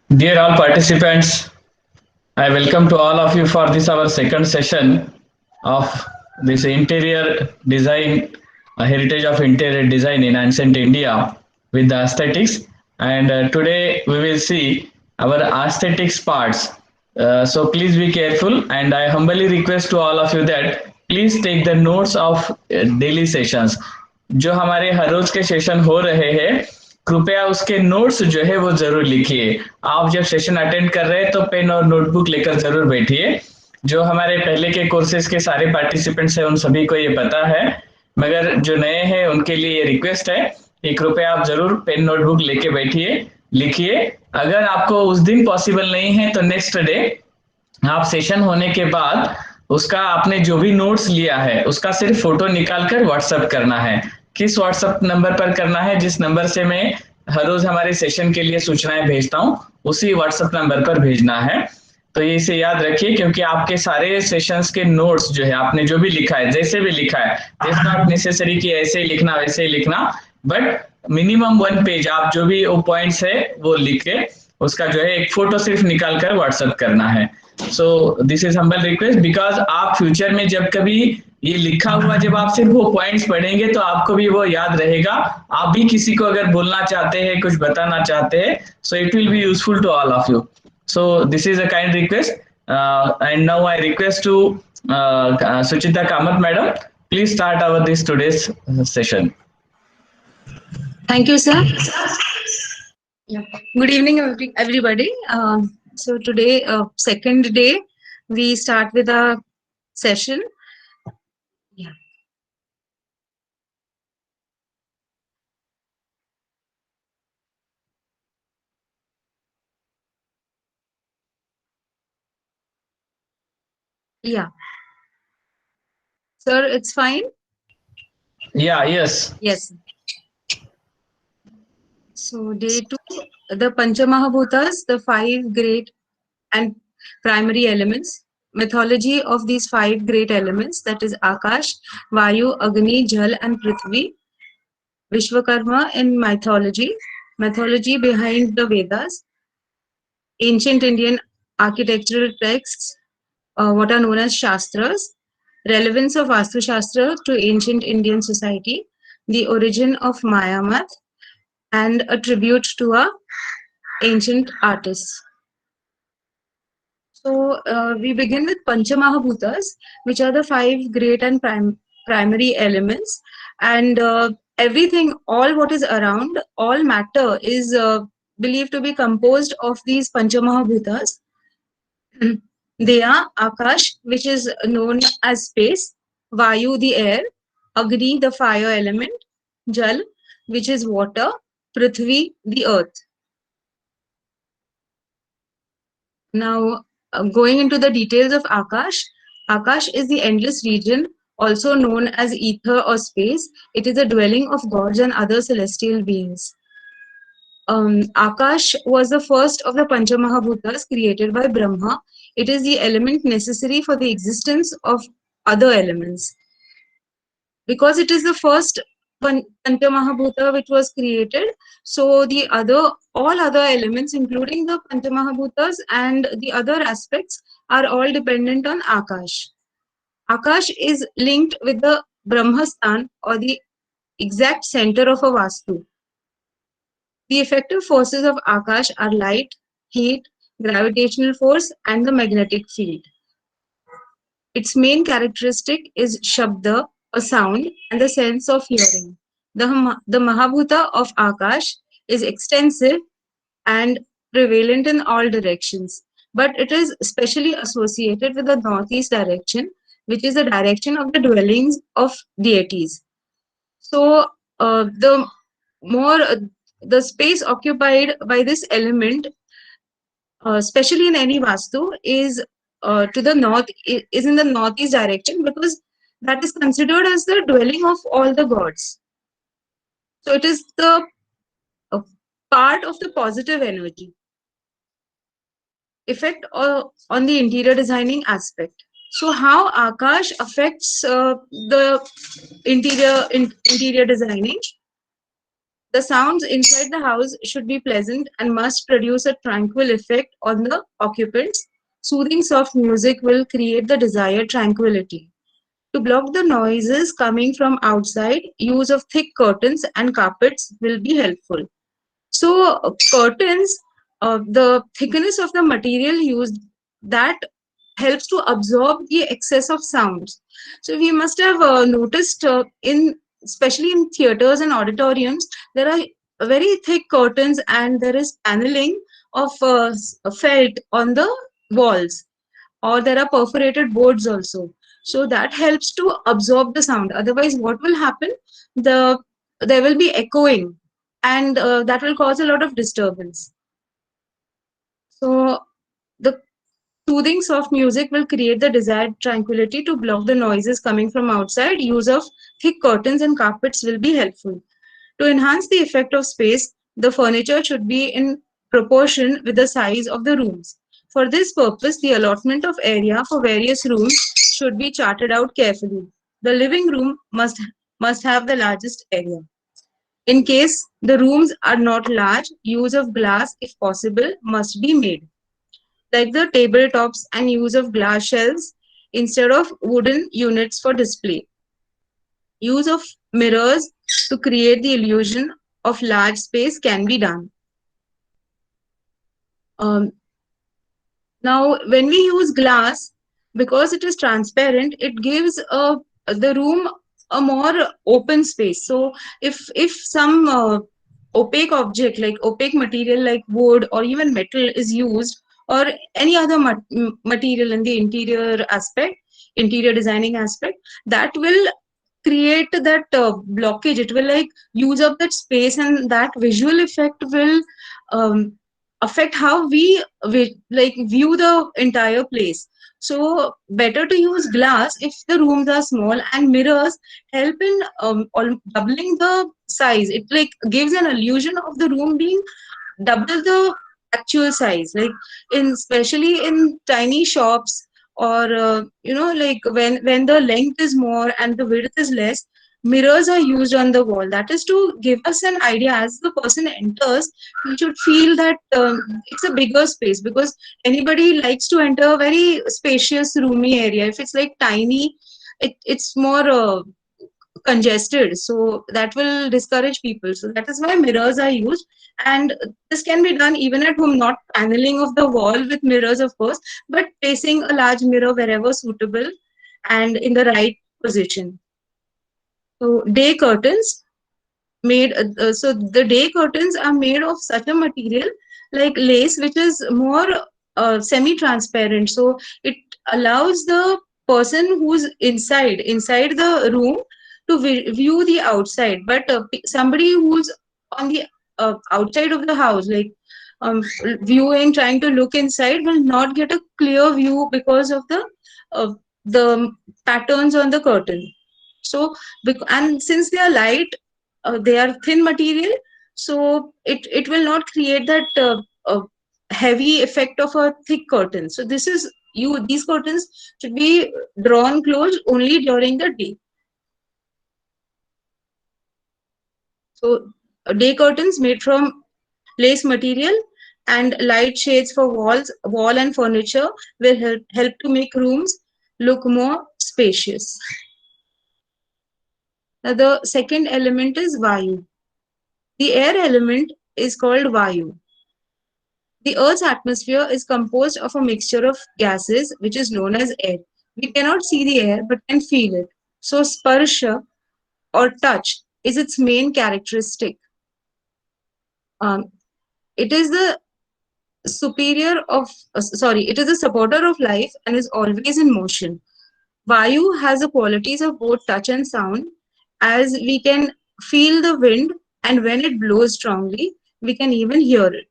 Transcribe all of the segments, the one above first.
Dear all participants, I welcome to all of you for this our second session of this interior design, heritage of interior design in ancient India with the aesthetics. And today we will see our aesthetics parts. So please be careful, and I humbly request to all of you that please take the notes of daily sessions. जो हमारे हर रोज के session हो रहे हैं, कृपया उसके notes जो है वो जरूर लिखिए। आप जब सेशन अटेंड कर रहे हैं तो पेन और नोटबुक लेकर जरूर बैठिए। जो हमारे पहले के कोर्सेज के सारे पार्टिसिपेंट्स हैं उन सभी को ये पता है, मगर जो नए हैं उनके लिए ये रिक्वेस्ट है कि कृपया आप जरूर पेन नोटबुक लेके बैठिए, लिखिए। अगर आपको उस दिन पॉसिबल नहीं है तो नेक्स्ट डे आप सेशन होने के बाद उसका आपने जो भी नोट्स लिया है उसका सिर्फ फोटो निकाल कर व्हाट्सएप करना है। किस व्हाट्सएप नंबर पर करना है? जिस नंबर से मैं हर रोज हमारे सेशन के लिए सूचनाएं भेजता हूँ उसी व्हाट्सएप नंबर पर भेजना है। तो ये इसे याद रखिए, क्योंकि आपके सारे सेशंस के नोट्स जो है आपने जो भी लिखा है, जैसे भी लिखा है, इट्स नॉट नेसेसरी कि ऐसे ही लिखना वैसे ही लिखना, बट मिनिमम 1 पेज आप जो भी वो पॉइंट्स है वो लिख के उसका जो है एक फोटो सिर्फ निकाल कर व्हाट्सएप करना है। सो this is humble request, because आप फ्यूचर में जब कभी ये लिखा हुआ जब आप सिर्फ वो पॉइंट्स पढ़ेंगे तो आपको भी वो याद रहेगा। आप भी किसी को अगर बोलना चाहते हैं, कुछ बताना चाहते हैं, so it will be useful to all of you. So this is a kind request, and now I request to Suchita Kamat madam, please start our this today's session. Thank you, sir. Yeah. Good evening, everybody. So today, second day, we start with a session. Yeah. Yeah. Sir, it's fine? Yeah, yes. Yes. So day 2, the Panchamahabhutas, the 5 great and primary elements. Mythology of these 5 great elements, that is Akash, Vayu, Agni, Jal and Prithvi. Vishwakarma in mythology, mythology behind the Vedas, ancient Indian architectural texts, what are known as Shastras, relevance of Vastu Shastra to ancient Indian society, the origin of Maya math, and a tribute to a ancient artists. So we begin with Panchamahabhutas, which are the 5 great and primary elements, and everything, all what is around, all matter is believed to be composed of these Panchamahabhutas. They are Akash, which is known as space, Vayu, the air, Agni, the fire element, Jal, which is water, Prithvi, the earth. Now, going into the details of Akash, Akash is the endless region, also known as ether or space. It is a dwelling of gods and other celestial beings. Akash was the first of the Panchamahabhutas created by Brahma. It is the element necessary for the existence of other elements. Because it is the first Panchamahabhuta which was created, so the all other elements, including the Panchamahabhutas and the other aspects, are all dependent on Akash. Akash is linked with the Brahmastan, or the exact center of a Vastu. The effective forces of Akash are light, heat, gravitational force, and the magnetic field. Its main characteristic is Shabda, a sound, and the sense of hearing. The Mahabhuta of Akash is extensive and prevalent in all directions, but it is especially associated with the northeast direction, which is the direction of the dwellings of deities. So, the more the space occupied by this element, especially in any Vastu, is to the north, is in the northeast direction, because that is considered as the dwelling of all the gods. So it is the part of the positive energy. Effect on the interior designing aspect. So how Akash affects the interior designing? The sounds inside the house should be pleasant and must produce a tranquil effect on the occupants. Soothing soft music will create the desired tranquility. To block the noises coming from outside, use of thick curtains and carpets will be helpful. So, curtains, the thickness of the material used, that helps to absorb the excess of sounds. So, we must have noticed especially in theaters and auditoriums, there are very thick curtains and there is paneling of felt on the walls, or there are perforated boards also. So that helps to absorb the sound. Otherwise, what will happen? The There will be echoing, and that will cause a lot of disturbance. So the soothing soft music will create the desired tranquility. To block the noises coming from outside, use of thick curtains and carpets will be helpful. To enhance the effect of space, the furniture should be in proportion with the size of the rooms. For this purpose, the allotment of area for various rooms should be charted out carefully. The living room must have the largest area. In case the rooms are not large, use of glass, if possible, must be made, like the tabletops and use of glass shelves instead of wooden units for display. Use of mirrors to create the illusion of large space can be done. Um, Now, when we use glass, because it is transparent, it gives the room a more open space. So, if some opaque object, like opaque material like wood or even metal is used, or any other material in the interior aspect, interior designing aspect, that will create that blockage. It will like use up that space, and that visual effect will um, affect how we like view the entire place. So better to use glass if the rooms are small, and mirrors help in doubling the size. It like gives an illusion of the room being double the actual size, like in especially in tiny shops, or like when the length is more and the width is less, mirrors are used on the wall. That is to give us an idea as the person enters, he should feel that it's a bigger space, because anybody likes to enter a very spacious roomy area. If it's like tiny, it's more congested, so that will discourage people. So that is why mirrors are used, and this can be done even at home, not paneling of the wall with mirrors, of course, but placing a large mirror wherever suitable and in the right position. So day curtains so the day curtains are made of such a material like lace, which is more semi transparent, so it allows the person who's inside the room to view the outside, but somebody who's on the outside of the house, like viewing, trying to look inside, will not get a clear view because of uh, the patterns on the curtain. So and since they are light, they are thin material, so it will not create that heavy effect of a thick curtain. So these curtains should be drawn close only during the day. So day curtains made from lace material and light shades for wall and furniture will help to make rooms look more spacious. Now the second element is Vayu. The air element is called Vayu. The Earth's atmosphere is composed of a mixture of gases which is known as air. We cannot see the air but can feel it. So sparsha or touch is its main characteristic. Um, it is the it is a supporter of life and is always in motion. Vayu has the qualities of both touch and sound, as we can feel the wind, and when it blows strongly, we can even hear it.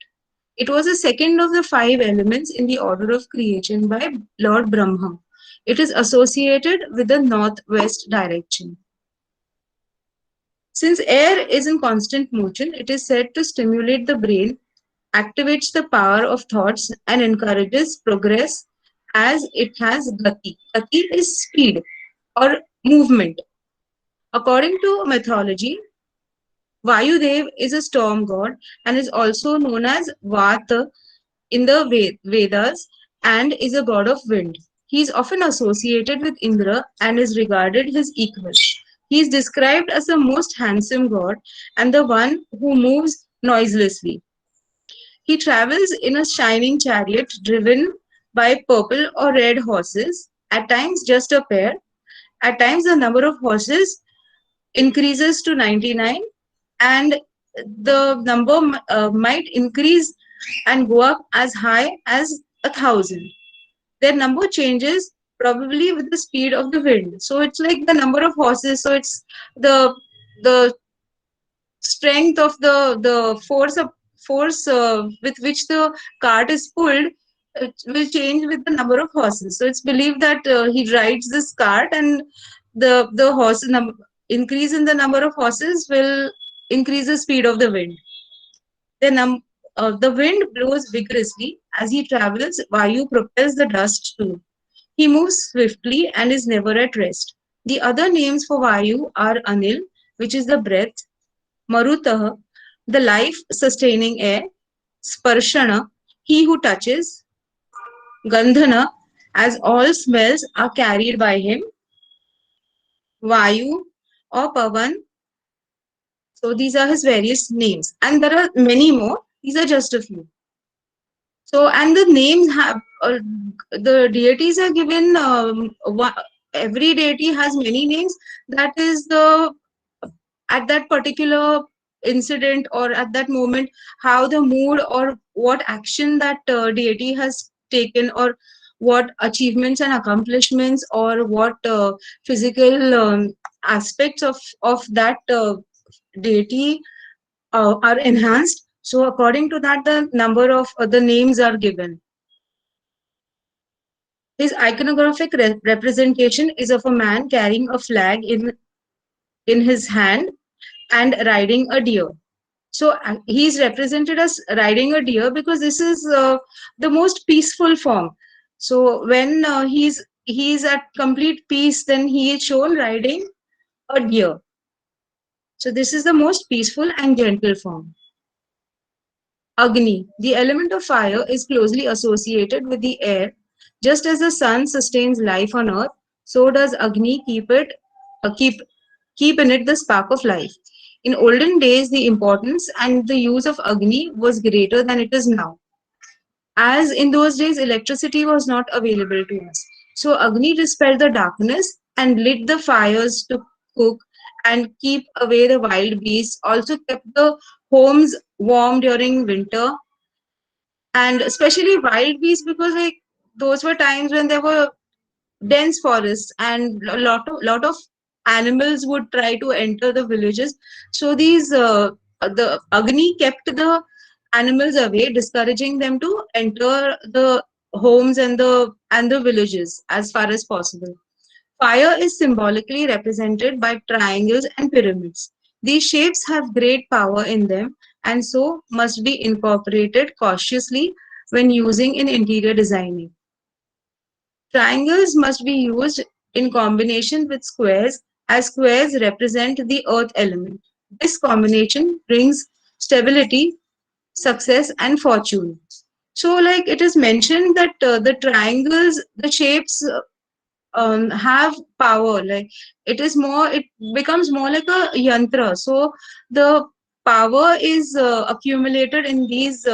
It was the second of the five elements in the order of creation by Lord Brahma. It is associated with the northwest direction. Since air is in constant motion, it is said to stimulate the brain, activates the power of thoughts, and encourages progress as it has gati. Gati is speed or movement. According to mythology, Vayudev is a storm god and is also known as Vata in the Vedas and is a god of wind. He is often associated with Indra and is regarded his equal. He is described as the most handsome god and the one who moves noiselessly. He travels in a shining chariot driven by purple or red horses, at times just a pair. At times, the number of horses increases to 99, and the number might increase and go up as high as 1,000. Their number changes probably with the speed of the wind. So it's like the number of horses. So it's the the strength of the force with which the cart is pulled will change with the number of horses. So it's believed that he rides this cart, and the increase in the number of horses will increase the speed of the wind. The wind blows vigorously as he travels. Vayu propels the dust too. He moves swiftly and is never at rest. The other names for Vayu are Anil, which is the breath, Marutah, the life-sustaining air, Sparshana, he who touches, Gandhana, as all smells are carried by him, Vayu or Pavan. So these are his various names. And there are many more. These are just a few. So, and the names have, the deities are given, every deity has many names. That is the at that particular incident or at that moment how the mood or what action that deity has taken, or what achievements and accomplishments, or what physical aspects of that deity are enhanced. So according to that, the number of the names are given. His iconographic representation is of a man carrying a flag in his hand and riding a deer. So he's represented as riding a deer because this is the most peaceful form. So when he's at complete peace, then he is shown riding a deer. So this is the most peaceful and gentle form. Agni, the element of fire, is closely associated with the air. Just as the sun sustains life on earth, so does Agni keep in it the spark of life. In olden days, the importance and the use of Agni was greater than it is now, as in those days electricity was not available to us. So Agni dispelled the darkness and lit the fires to cook and keep away the wild beasts, also kept the homes warm during winter, and especially wild beasts because like those were times when there were dense forests and a lot of animals would try to enter the villages. So these the Agni kept the animals away, discouraging them to enter the homes and the villages as far as possible. Fire is symbolically represented by triangles and pyramids. These shapes have great power in them and so must be incorporated cautiously when using in interior designing. Triangles must be used in combination with squares, as squares represent the earth element. This combination brings stability, success, and fortune. So, like it is mentioned that the triangles, the shapes have power. Like it becomes more like a yantra. So, the power is accumulated in these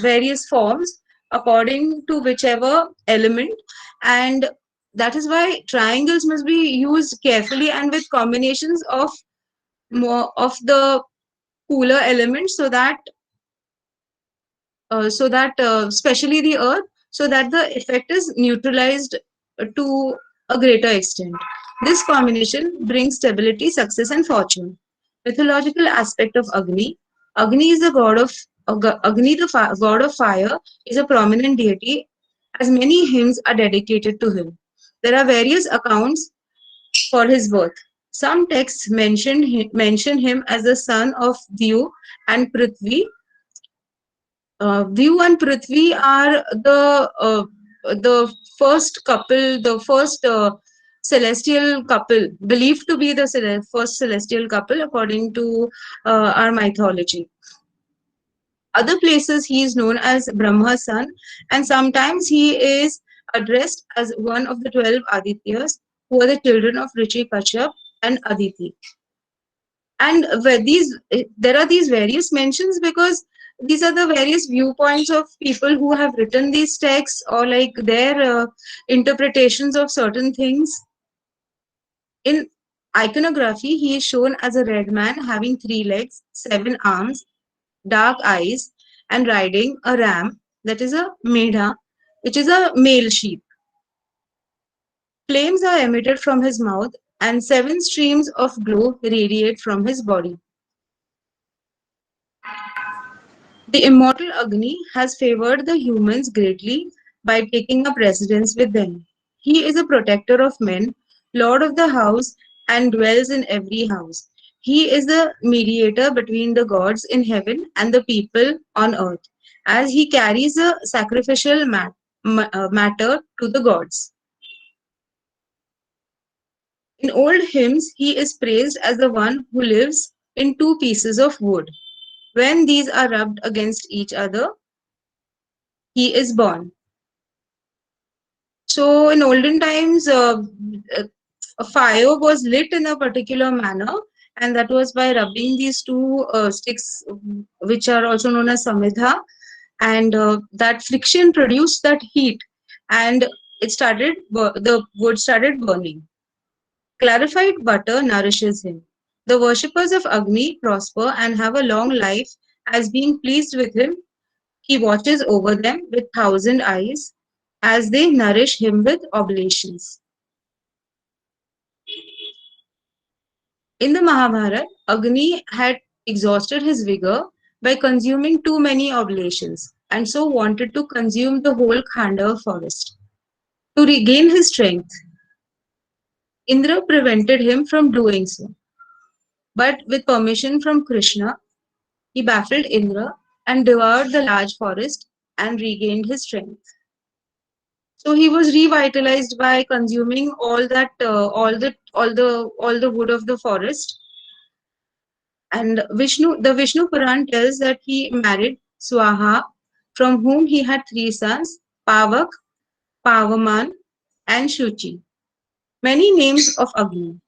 various forms according to whichever element, and that is why triangles must be used carefully and with combinations of more of the cooler elements, so that especially the earth, so that the effect is neutralized to a greater extent. This combination brings stability, success, and fortune. Mythological aspect of Agni. Agni is the god of Agni, the god of fire, is a prominent deity, as many hymns are dedicated to him. There are various accounts for his birth. Some texts mention him as the son of Diyu and Prithvi. Diyu and Prithvi are the first couple, the first celestial couple, believed to be the first celestial couple according to our mythology. Other places he is known as Brahma's son, and sometimes he is addressed as one of the 12 Adityas, who are the children of Rishi Kashyap and Aditi. And where there are these various mentions because these are the various viewpoints of people who have written these texts, or like their interpretations of certain things. In iconography, he is shown as a red man having 3 legs, 7 arms, dark eyes, and riding a ram, that is a medha, which is a male sheep. Flames are emitted from his mouth, and 7 streams of glow radiate from his body. The immortal Agni has favored the humans greatly by taking up residence with them. He is a protector of men, lord of the house, and dwells in every house. He is the mediator between the gods in heaven and the people on earth, as he carries a sacrificial matter to the gods. In old hymns, he is praised as the one who lives in 2 pieces of wood. When these are rubbed against each other, he is born. So in olden times, a fire was lit in a particular manner, and that was by rubbing these 2 sticks, which are also known as samidha, and that friction produced that heat, and the wood started burning. Clarified butter nourishes him. The worshippers of Agni prosper and have a long life, as being pleased with him, he watches over them with 1,000 eyes as they nourish him with oblations. In the Mahabharata, Agni had exhausted his vigor by consuming too many oblations and so wanted to consume the whole Khandava forest. To regain his strength, Indra prevented him from doing so. But with permission from Krishna, he baffled Indra and devoured the large forest and regained his strength. So he was revitalized by consuming all the wood of the forest. And the Vishnu Puran tells that he married Swaha, from whom he had 3 sons, Pavak, Pavaman, and Shuchi. Many names of Agni.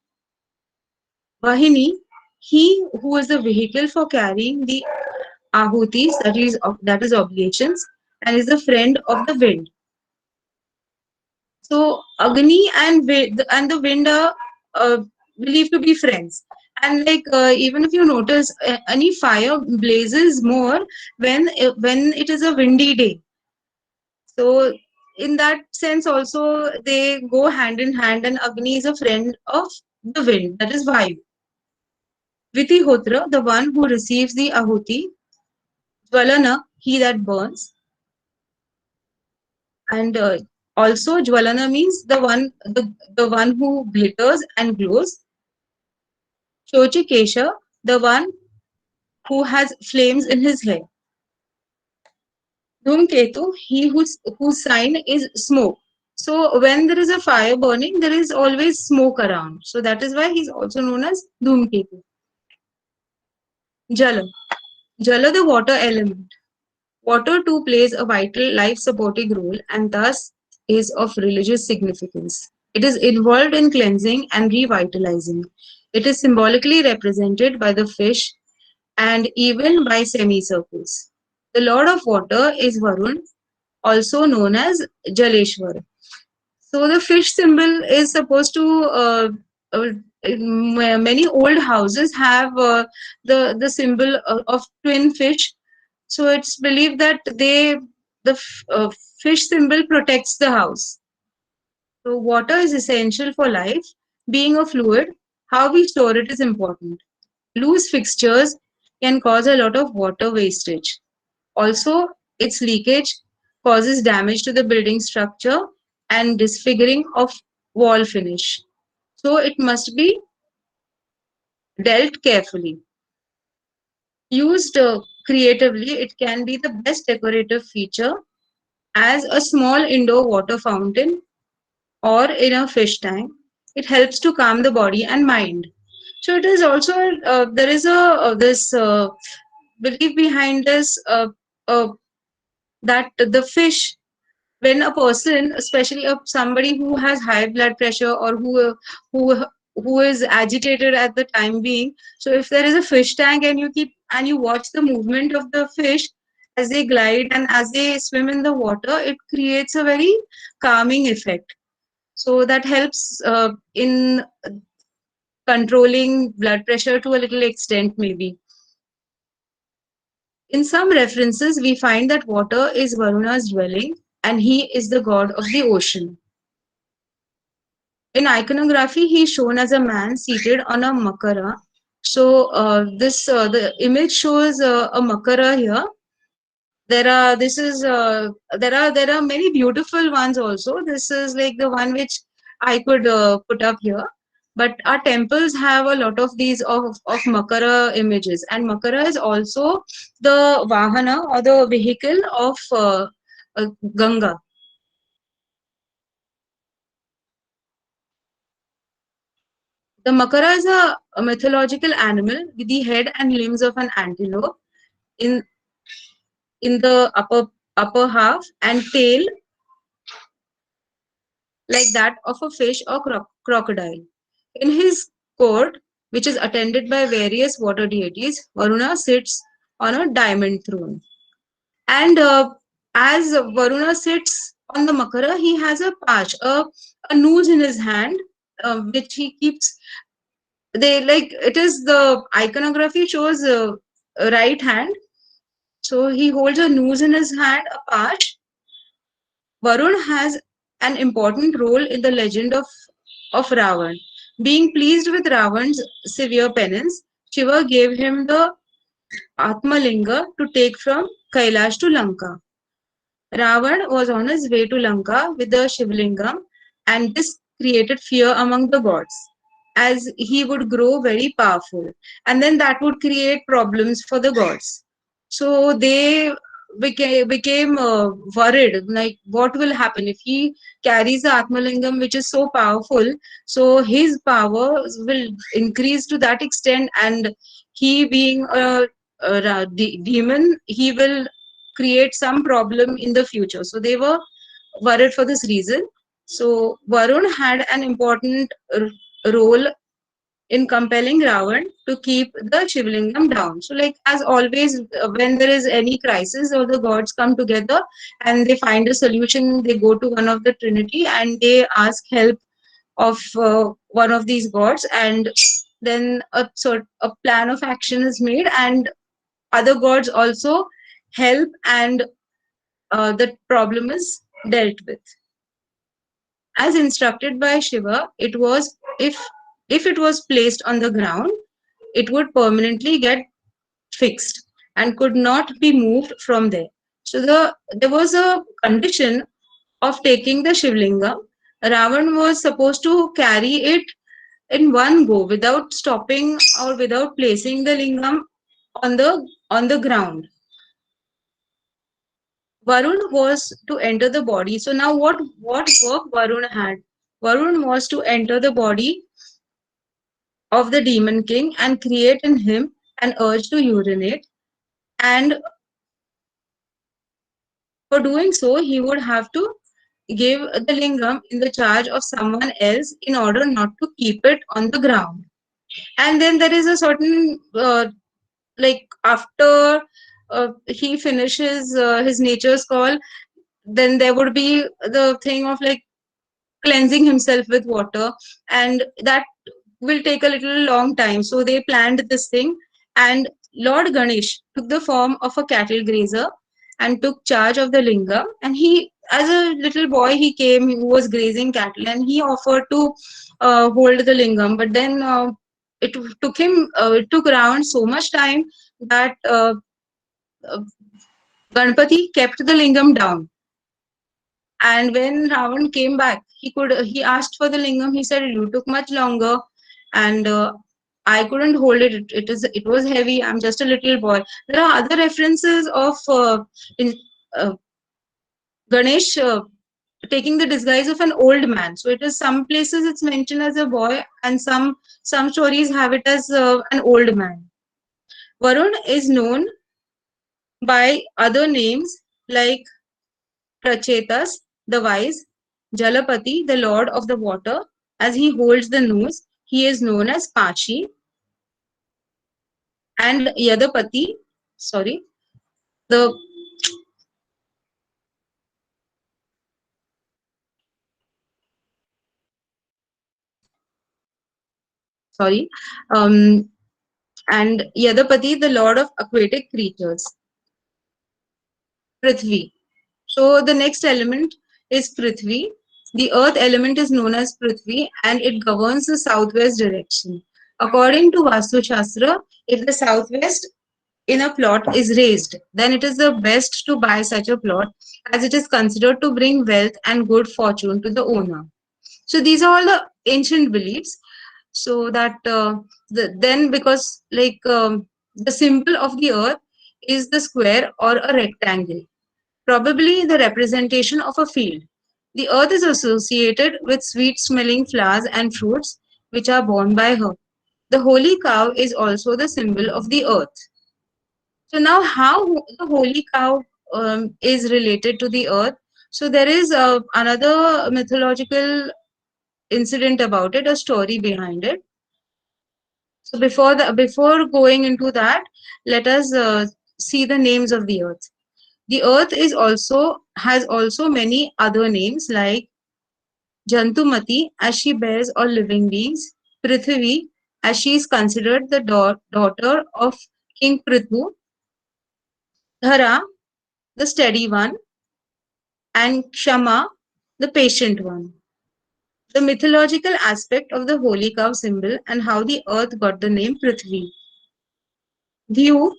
Vahini, he who is the vehicle for carrying the ahutis, that is oblations, and is the friend of the wind. So Agni and the wind are believed to be friends. And like even if you notice, any fire blazes more when it is a windy day. So in that sense also they go hand in hand, and Agni is a friend of the wind, that is Vayu. Vitihotra, the one who receives the ahuti. Jvalana, he that burns. And also Jvalana means the one who glitters and glows. Shochikesha, the one who has flames in his hair. Dhumketu, whose sign is smoke. So when there is a fire burning, there is always smoke around. So that is why he's also known as Dhumketu. Jala. Jala, the water element. Water too plays a vital life-supporting role and thus is of religious significance. It is involved in cleansing and revitalizing. It is symbolically represented by the fish and even by semicircles. The lord of water is Varun, also known as Jaleshwar. So the fish symbol is supposed to uh, many old houses have the symbol of twin fish. So it's believed that the fish symbol protects the house. So water is essential for life. Being a fluid, how we store it is important. Loose fixtures can cause a lot of water wastage. Also, its leakage causes damage to the building structure and disfiguring of wall finish. So it must be dealt carefully. Used creatively, it can be the best decorative feature as a small indoor water fountain or in a fish tank. It helps to calm the body and mind. So it is also there is a this belief behind this that the fish, when a person, especially somebody who has high blood pressure or who who is agitated at the time being, so if there is a fish tank and you watch the movement of the fish as they glide and as they swim in the water, it creates a very calming effect. So that helps in controlling blood pressure to a little extent, maybe. In some references, we find that water is Varuna's dwelling and he is the god of the ocean. In iconography, he is shown as a man seated on a makara. So this the image shows a makara here. There are many beautiful ones also. This is like the one which I could put up here. But our temples have a lot of these of makara images, and makara is also the vahana or the vehicle of Ganga. The makara is a mythological animal with the head and limbs of an antelope in in the upper half, and tail like that of a fish or crocodile. In his court, which is attended by various water deities, Varuna sits on a diamond throne. And as Varuna sits on the makara, he has a patch, a noose in his hand, which he keeps. They like it is the iconography shows a right hand. So he holds a noose in his hand, a patch. Varun has an important role in the legend of Ravan. Being pleased with Ravan's severe penance, Shiva gave him the Atmalinga to take from Kailash to Lanka. Ravan was on his way to Lanka with the Shivlingam, and this created fear among the gods as he would grow very powerful, and then that would create problems for the gods. So they became worried, like what will happen if he carries the Atmalingam, which is so powerful. So his power will increase to that extent, and he being a demon, he will create some problem in the future. So they were worried for this reason. So Varun had an important role in compelling Ravan to keep the Shivlingam down. So, like as always, when there is any crisis, or the gods come together and they find a solution, they go to one of the Trinity and they ask help of one of these gods, and then a plan of action is made, and other gods also help, and the problem is dealt with. As instructed by Shiva, it was if it was placed on the ground, it would permanently get fixed and could not be moved from there. So there was a condition of taking the Shivlinga. Ravan was supposed to carry it in one go without stopping or without placing the lingam on the ground. Varun was to enter the body. So now what work Varun had? Varun was to enter the body of the demon king and create in him an urge to urinate. And for doing so, he would have to give the lingam in the charge of someone else in order not to keep it on the ground. And then there is a certain like after he finishes his nature's call, then there would be the thing of like cleansing himself with water, and that will take a little long time. So they planned this thing, and Lord Ganesh took the form of a cattle grazer and took charge of the lingam. And he, as a little boy, he came, who was grazing cattle, and he offered to hold the lingam. But then it took around so much time that uh, Ganpati kept the lingam down. And when Ravan came back, he asked for the lingam. He said, "You took much longer, and I couldn't hold it. It was heavy. I'm just a little boy." There are other references of in, uh, Ganesh. taking the disguise of an old man. So it is some places it's mentioned as a boy, and some stories have it as an old man. Varun is known by other names like Prachetas, the wise, Jalapati, the lord of the water. As he holds the nose, he is known as Pachi, and Yadapati, sorry, the sorry, um, and Yadapati, the lord of aquatic creatures. Prithvi. So the next element is Prithvi. The earth element is known as Prithvi and it governs the southwest direction. According to Vastu Shastra, if the southwest in a plot is raised, then it is the best to buy such a plot as it is considered to bring wealth and good fortune to the owner. So these are all the ancient beliefs. So that then because the symbol of the earth is the square or a rectangle, probably the representation of a field. The earth is associated with sweet smelling flowers and fruits which are borne by her. The holy cow is also the symbol of the earth. So now how the holy cow is related to the earth. So there is another mythological incident about it, a story behind it. So before going into that, let us see the names of the earth. The earth is also has also many other names like Jantumati as she bears all living beings, Prithvi as she is considered the daughter of King Prithu, Dhara the steady one, and Kshama the patient one. The mythological aspect of the holy cow symbol and how the earth got the name Prithvi. Dhyu,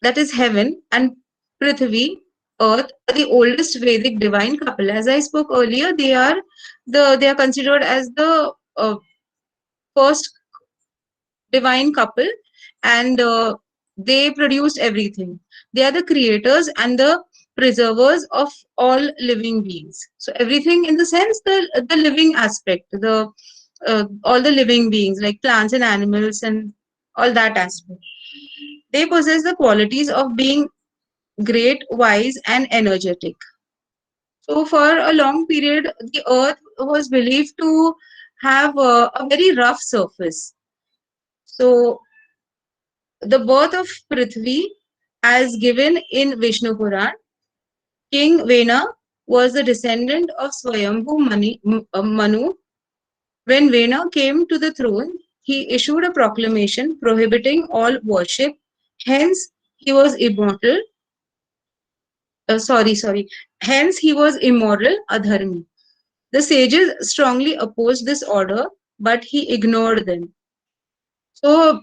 that is heaven, and Prithvi, earth, are the oldest Vedic divine couple. As I spoke earlier, they are considered as the first divine couple, and they produced everything. They are the creators and the preservers of all living beings. So everything in the sense the living aspect, the all the living beings like plants and animals and all that aspect. They possess the qualities of being great, wise, and energetic. So, for a long period, the earth was believed to have a very rough surface. So, the birth of Prithvi, as given in Vishnu Puran, King Vena was the descendant of Swayambhu Manu. When Vena came to the throne, he issued a proclamation prohibiting all worship. Hence, he was immortal. Sorry. Hence, he was immoral, adharmi. The sages strongly opposed this order, but he ignored them. So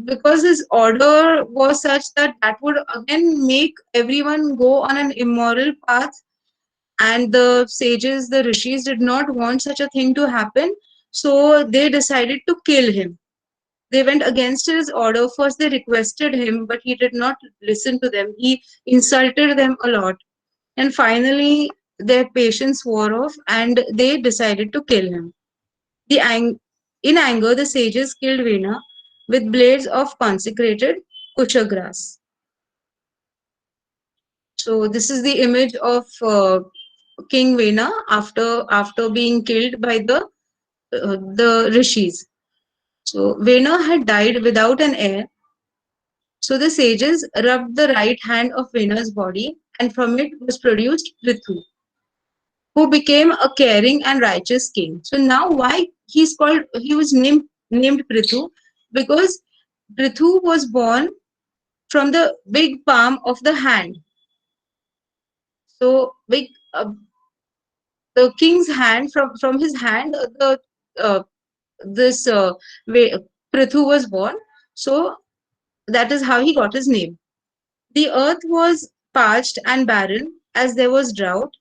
because his order was such that that would again make everyone go on an immoral path, and the sages, the rishis, did not want such a thing to happen. So they decided to kill him. They went against his order. First, they requested him, but he did not listen to them. He insulted them a lot. And finally, their patience wore off and they decided to kill him. In anger, the sages killed Vena with blades of consecrated kusha grass. So this is the image of King Vena after being killed by the rishis. So Vena had died without an heir. So the sages rubbed the right hand of Vena's body, and from it was produced Prithu, who became a caring and righteous king. So now why he was named Prithu? Because Prithu was born from the big palm of the hand. So the king's hand, from his hand, the this way Prithu was born. So that is how he got his name. The earth was parched and barren as there was drought.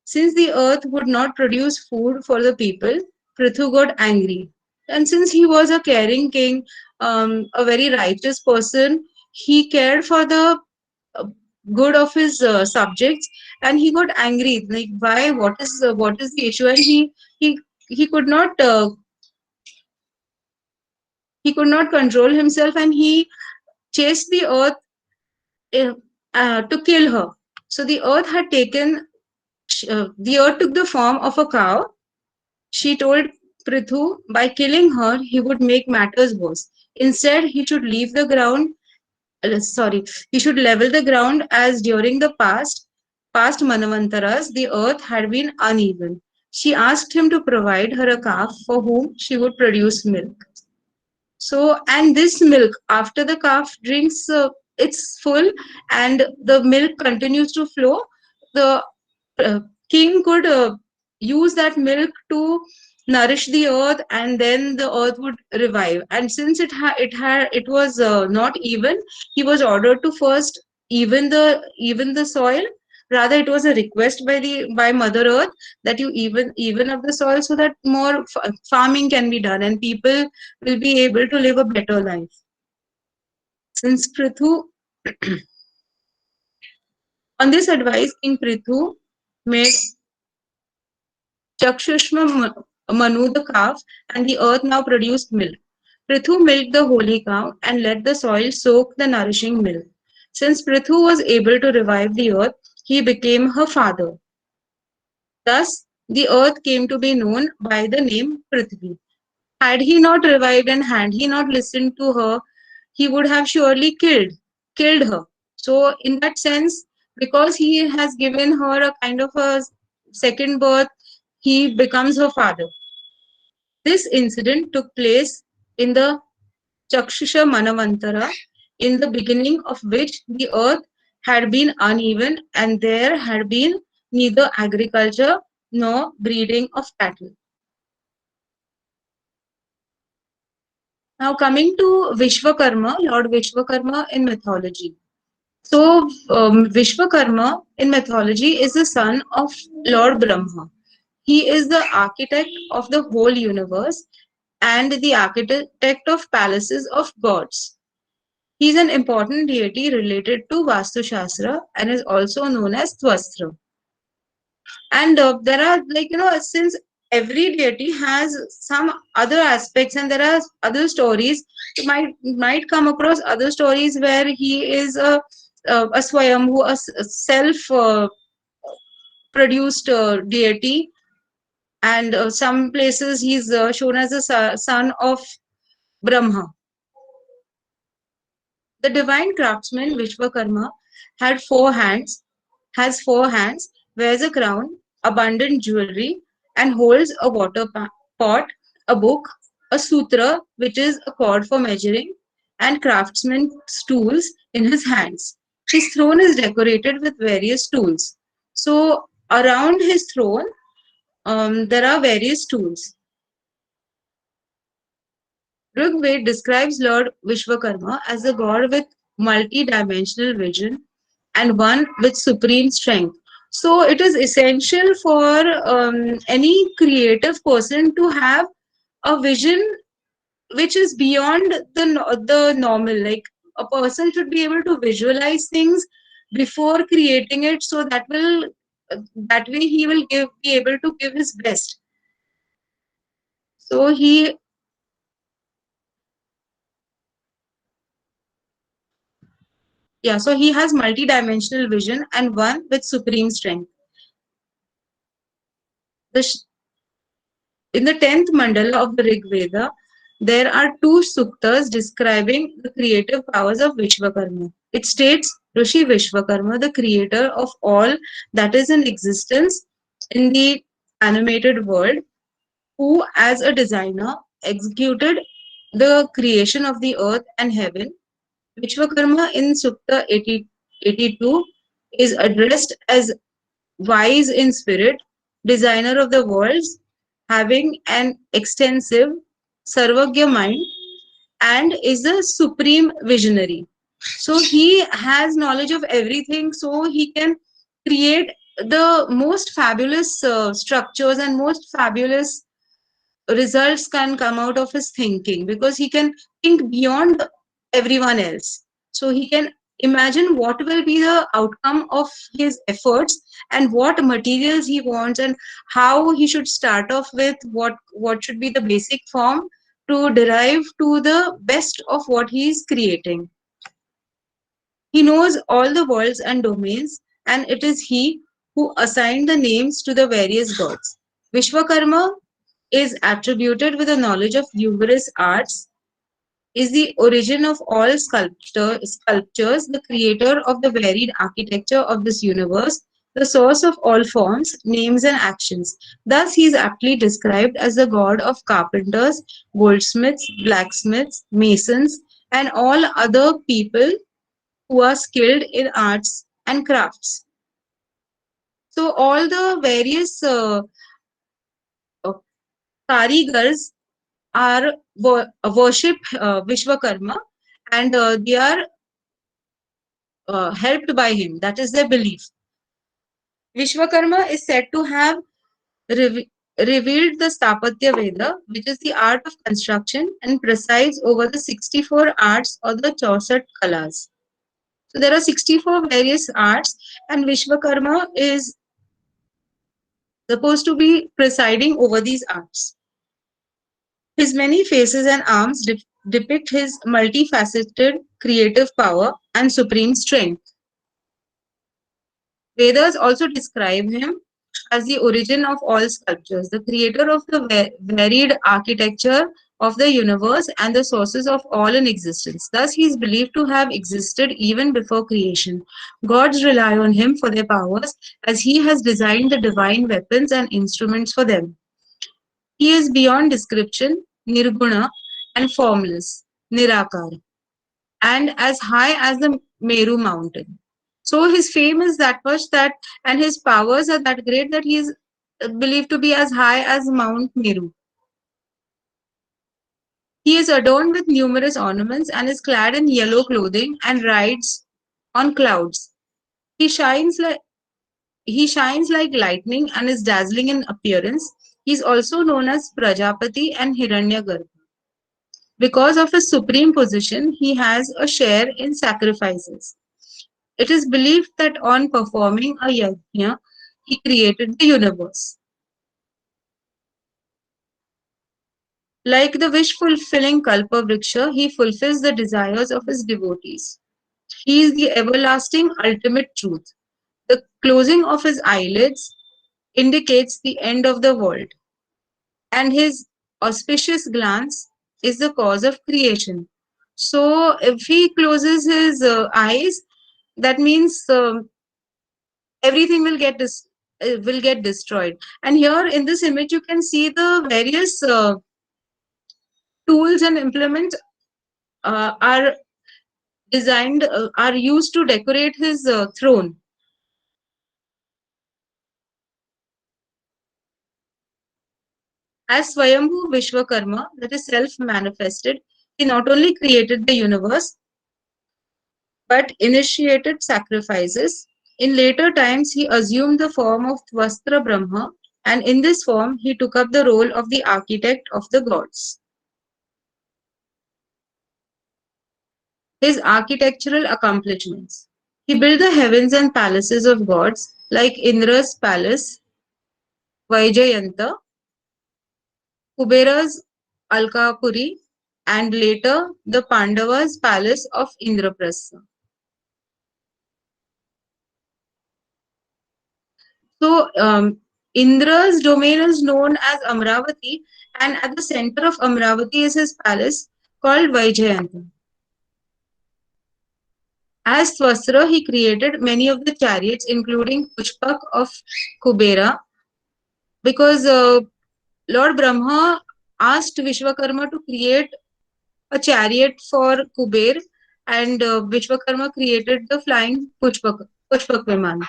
Since the earth would not produce food for the people, Prithu got angry. And since he was a caring king, a very righteous person, he cared for the good of his subjects, and he got angry. Like, why? What is the issue? And he he could not he could not control himself, and he chased the earth uh, to kill her. So the earth took the form of a cow. She told Prithu by killing her, he would make matters worse. Instead, he should leave the ground. Sorry, he should level the ground, as during the past Manvantaras, the earth had been uneven. She asked him to provide her a calf for whom she would produce milk. So, and this milk, after the calf drinks, it's full, and the milk continues to flow. The uh, king could use that milk to nourish the earth, and then the earth would revive. And since it was not even, he was ordered to first even the soil. Rather, it was a request by Mother Earth that you even up the soil, so that more farming can be done and people will be able to live a better life. Since Prithu, on this advice, King Prithu made Chakshushma Manu the calf, and the earth now produced milk. Prithu milked the holy cow and let the soil soak the nourishing milk. Since Prithu was able to revive the earth, he became her father. Thus, the earth came to be known by the name Prithvi. Had he not revived and had he not listened to her, he would have surely killed her. So, in that sense, because he has given her a kind of a second birth, he becomes her father. This incident took place in the Chakshusha Manavantara, in the beginning of which the earth had been uneven and there had been neither agriculture nor breeding of cattle. Now, coming to Vishwakarma, Lord Vishwakarma in mythology. So, Vishwakarma in mythology is the son of Lord Brahma. He is the architect of the whole universe and the architect of palaces of gods. He is an important deity related to Vastu Shastra and is also known as Twastra. And there are, like, since every deity has some other aspects, and there are other stories, you might come across other stories where he is a Swayambhu, a self produced deity, and some places he's shown as a son of Brahma. The divine craftsman Vishwakarma had has 4 hands, wears a crown, abundant jewelry, and holds a pot, a book, a sutra, which is a cord for measuring, and craftsman's tools in his hands. His throne is decorated with various tools. So around his throne, there are various tools. Rigved describes Lord Vishwakarma as a god with multi-dimensional vision and one with supreme strength. So it is essential for any creative person to have a vision which is beyond the normal. Like, a person should be able to visualize things before creating it, so that way he will be able to give his best. So he has multi-dimensional vision and one with supreme strength. The In the 10th mandala of the Rig Veda, there are 2 suktas describing the creative powers of Vishwakarma. It states, Rishi Vishwakarma, the creator of all that is in existence in the animated world, who as a designer executed the creation of the earth and heaven. Vishwakarma in Sukta 82 is addressed as wise in spirit, designer of the worlds, having an extensive Sarvagya mind, and is a supreme visionary. So he has knowledge of everything, so he can create the most fabulous structures, and most fabulous results can come out of his thinking, because he can think beyond everyone else. So he can Imagine what will be the outcome of his efforts and what materials he wants and how he should start off with what should be the basic form to derive to the best of what he is creating. He knows all the worlds and domains, and it is he who assigned the names to the various gods. Vishwakarma is attributed with a knowledge of numerous arts, is the origin of all sculptures, the creator of the varied architecture of this universe, the source of all forms, names, and actions. Thus, he is aptly described as the god of carpenters, goldsmiths, blacksmiths, masons, and all other people who are skilled in arts and crafts. So, all the various uh, karigars are worship Vishwakarma, and they are helped by him. That is their belief. Vishwakarma is said to have revealed the Stapatya Veda, which is the art of construction, and presides over the 64 arts or the Chausat Kalas. So there are 64 various arts, and Vishwakarma is supposed to be presiding over these arts. His many faces and arms depict his multifaceted creative power and supreme strength. Vedas also describe him as the origin of all sculptures, the creator of the varied architecture of the universe and the sources of all in existence. Thus, he is believed to have existed even before creation. Gods rely on him for their powers as he has designed the divine weapons and instruments for them. He is beyond description, nirguna, and formless, nirakar, and as high as the Meru mountain. So his fame is that much that, and his powers are that great that he is believed to be as high as Mount Meru. He is adorned with numerous ornaments and is clad in yellow clothing and rides on clouds. He shines like he shines like lightning and is dazzling in appearance. He is also known as Prajapati and Hiranyagarbha. Because of his supreme position, he has a share in sacrifices. It is believed that on performing a yajna, he created the universe. Like the wish-fulfilling Kalpavriksha, he fulfills the desires of his devotees. He is the everlasting ultimate truth. The closing of his eyelids indicates the end of the world, and his auspicious glance is the cause of creation. So, if he closes his eyes, that means everything will get destroyed. And here in this image, you can see the various tools and implements are designed are used to decorate his throne. As Swayambhu Vishwakarma, that is self-manifested, he not only created the universe but initiated sacrifices. In later times, he assumed the form of Tvastra Brahma, and in this form, he took up the role of the architect of the gods. His architectural accomplishments. He built the heavens and palaces of gods like Indra's palace, Vaijayanta, Kubera's Alkapuri, and later the Pandavas' palace of Indraprastha. So, Indra's domain is known as Amravati, and at the center of Amravati is his palace called Vaijayanta. As Twasra, he created many of the chariots, including Pushpak of Kubera, because Lord Brahma asked Vishwakarma to create a chariot for Kuber, and Vishwakarma created the flying Pushpak Viman.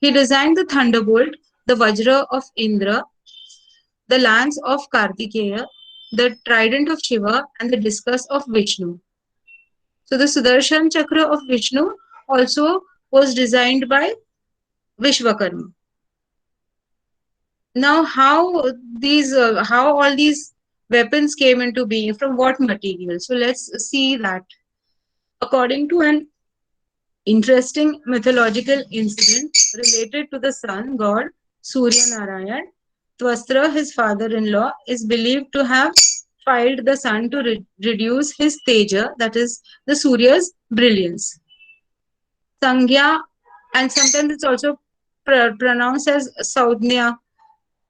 He designed the thunderbolt, the Vajra of Indra, the lance of Kartikeya, the trident of Shiva, and the discus of Vishnu. So the Sudarshan Chakra of Vishnu also was designed by Vishwakarma. Now, how all these weapons came into being, from what material? So let's see that. According to an interesting mythological incident related to the sun god Surya Narayan. Twastra, his father-in-law, is believed to have filed the sun to reduce his teja, that is, the Surya's brilliance. Sangya, and sometimes it's also pronounced as Saudnya.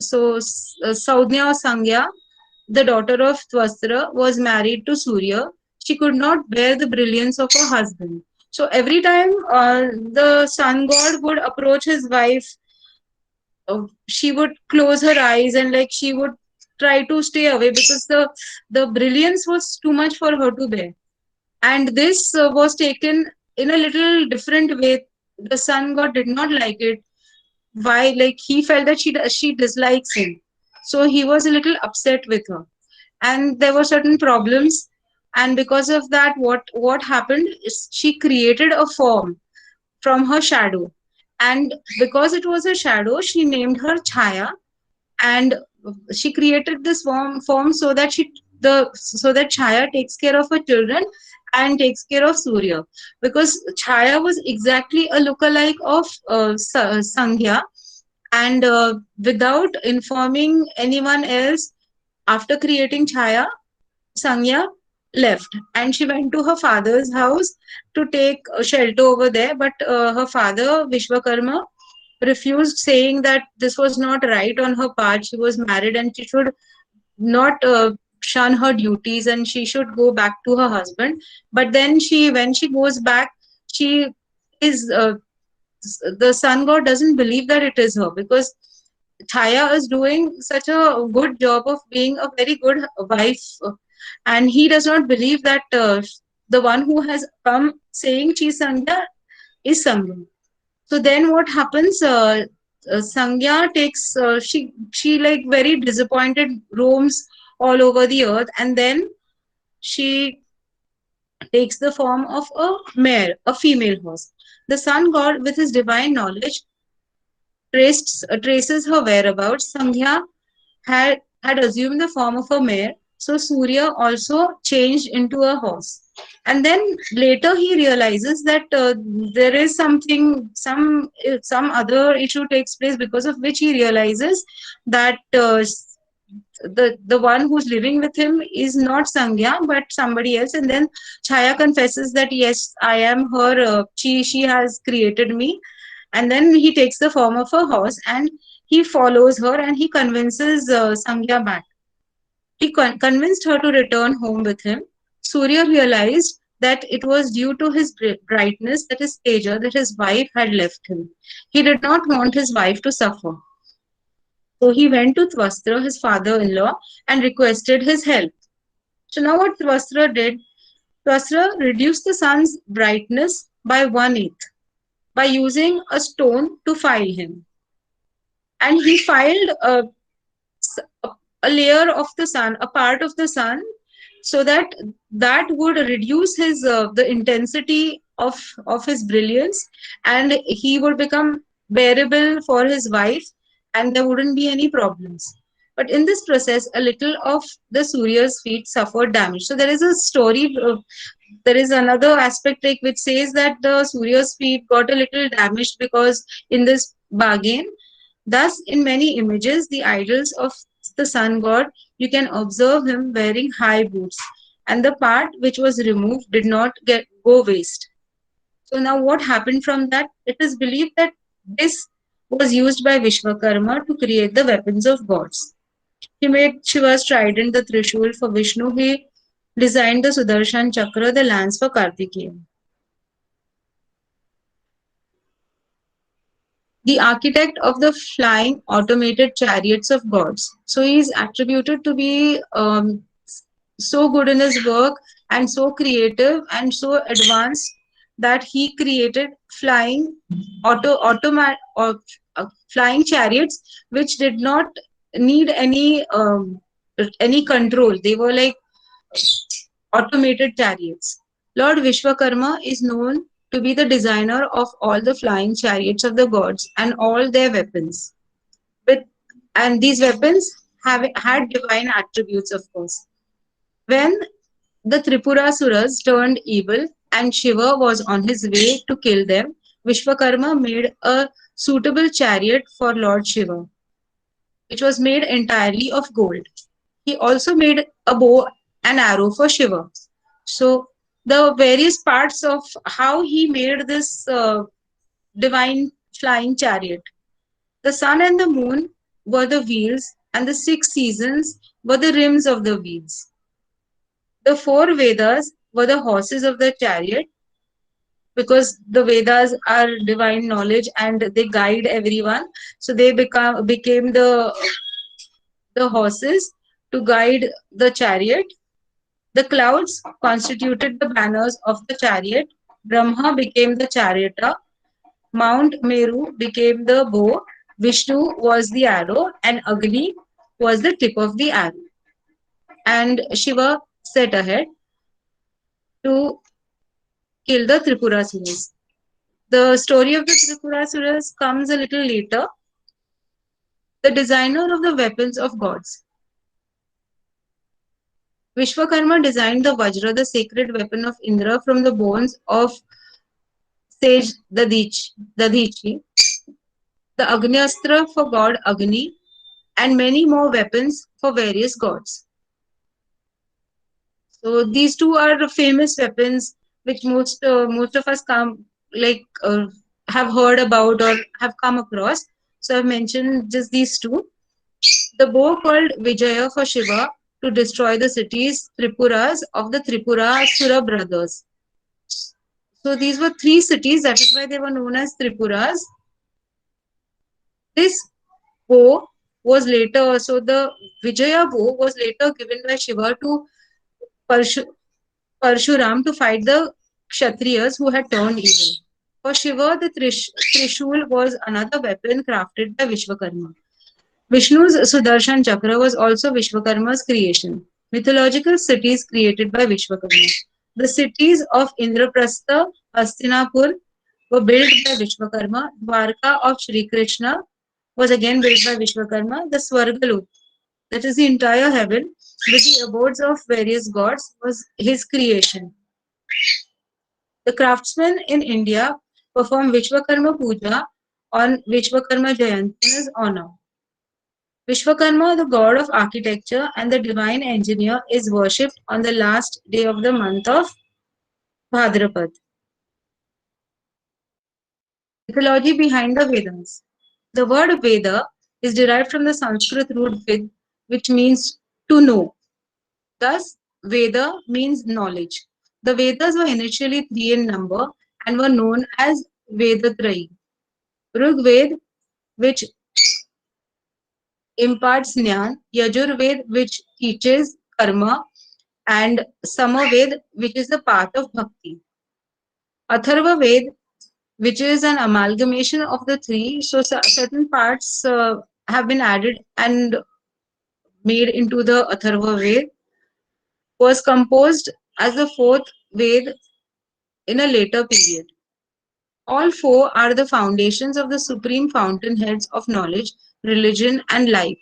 So, Saudnya or Sangya, the daughter of Twastra, was married to Surya. She could not bear the brilliance of her husband. So every time the sun god would approach his wife, she would close her eyes and like she would try to stay away because the brilliance was too much for her to bear. And this was taken in a little different way. The sun god did not like it. Why? Like he felt that she dislikes him, so he was a little upset with her, and there were certain problems. And because of that, what happened is she created a form from her shadow, and because it was a shadow, she named her Chaya, and she created this form so that Chaya takes care of her children and takes care of Surya, because Chaya was exactly a lookalike of Sangya, and without informing anyone else, after creating Chaya, Sangya left and she went to her father's house to take shelter over there. But her father, Vishwakarma, refused, saying that this was not right on her part. She was married and she should not shun her duties and she should go back to her husband. But then when she goes back, she is the sun god doesn't believe that it is her, because Chaya is doing such a good job of being a very good wife, and he does not believe that the one who has come saying she Sangya is Sangya. So then what happens? Sangya takes she like very disappointed roams all over the earth, and then she takes the form of a mare, a female horse. The sun god, with his divine knowledge, traces her whereabouts. Sangya had assumed the form of a mare, so Surya also changed into a horse. And then later he realizes that there is some other issue takes place, because of which he realizes that the one who's living with him is not Sangya but somebody else. And then Chaya confesses that yes, I am her. She has created me, and then he takes the form of a horse and he follows her and he convinces Sangya back. He convinced her to return home with him. Surya realized that it was due to his brightness, that his Teja, that his wife had left him. He did not want his wife to suffer. So he went to Twastra, his father-in-law, and requested his help. So now what Twastra did, Twastra reduced the sun's brightness by 1/8 by using a stone to file him. And he filed a layer of the sun, a part of the sun, so that that would reduce his the intensity of his brilliance, and he would become bearable for his wife, and there wouldn't be any problems. But in this process, a little of the Surya's feet suffered damage. So there is a story. There is another aspect like which says that the Surya's feet got a little damaged because in this bargain. Thus, in many images, the idols of the sun god, you can observe him wearing high boots, and the part which was removed did not go waste. So now, what happened from that? It is believed that this was used by Vishwakarma to create the weapons of gods. He made Shiva's trident, the Trishul for Vishnu. He designed the Sudarshan Chakra, the lance for Kartikeya. The architect of the flying automated chariots of gods. So he is attributed to be so good in his work and so creative and so advanced that he created flying flying chariots which did not need any control. They were like automated chariots. Lord Vishwakarma is known to be the designer of all the flying chariots of the gods and all their weapons. With, and these weapons had divine attributes, of course. When the Tripurasuras turned evil, and Shiva was on his way to kill them, Vishwakarma made a suitable chariot for Lord Shiva, which was made entirely of gold. He also made a bow and arrow for Shiva. So, the various parts of how he made this divine flying chariot. The sun and the moon were the wheels, and the 6 seasons were the rims of the wheels. The four Vedas were the horses of the chariot, because the Vedas are divine knowledge and they guide everyone. So they became the horses to guide the chariot. The clouds constituted the banners of the chariot. Brahma became the charioteer. Mount Meru became the bow. Vishnu was the arrow, and Agni was the tip of the arrow. And Shiva set ahead to kill the Tripurasuras. The story of the Tripurasuras comes a little later. The designer of the weapons of gods. Vishwakarma designed the Vajra, the sacred weapon of Indra, from the bones of sage Dadichi, the Agnyastra for god Agni, and many more weapons for various gods. So these two are the famous weapons which most of us have heard about or have come across. So I've mentioned just these two. The bow called Vijaya for Shiva to destroy the cities Tripuras of the Tripura Sura brothers. So these were three cities, that is why they were known as Tripuras. This bow was later, so the Vijaya bow was later given by Shiva to Parshu, Parshuram to fight the Kshatriyas who had turned evil. For Shiva, the Trishul was another weapon crafted by Vishwakarma. Vishnu's Sudarshan Chakra was also Vishwakarma's creation. Mythological cities created by Vishwakarma. The cities of Indraprastha, Hastinapur were built by Vishwakarma. Dwarka of Sri Krishna was again built by Vishwakarma. The Swargalok, that is the entire heaven, with the abodes of various gods, was his creation. The craftsmen in India perform Vishwakarma Puja on Vishwakarma Jayanti in his honor. Vishwakarma, the god of architecture and the divine engineer, is worshipped on the last day of the month of Bhadrapad. Mythology behind the Vedas. The word Veda is derived from the Sanskrit root Vid, which means to know. Thus, Veda means knowledge. The Vedas were initially three in number and were known as Vedatrayi. Rig Ved, which imparts Jnana, Yajur which teaches karma, and Samaved, which is the path of bhakti. Atharva Ved, which is an amalgamation of the three, so certain parts have been added and made into the Atharva Ved, was composed as the fourth Ved in a later period. All four are the foundations of the supreme fountainheads of knowledge, religion, and life.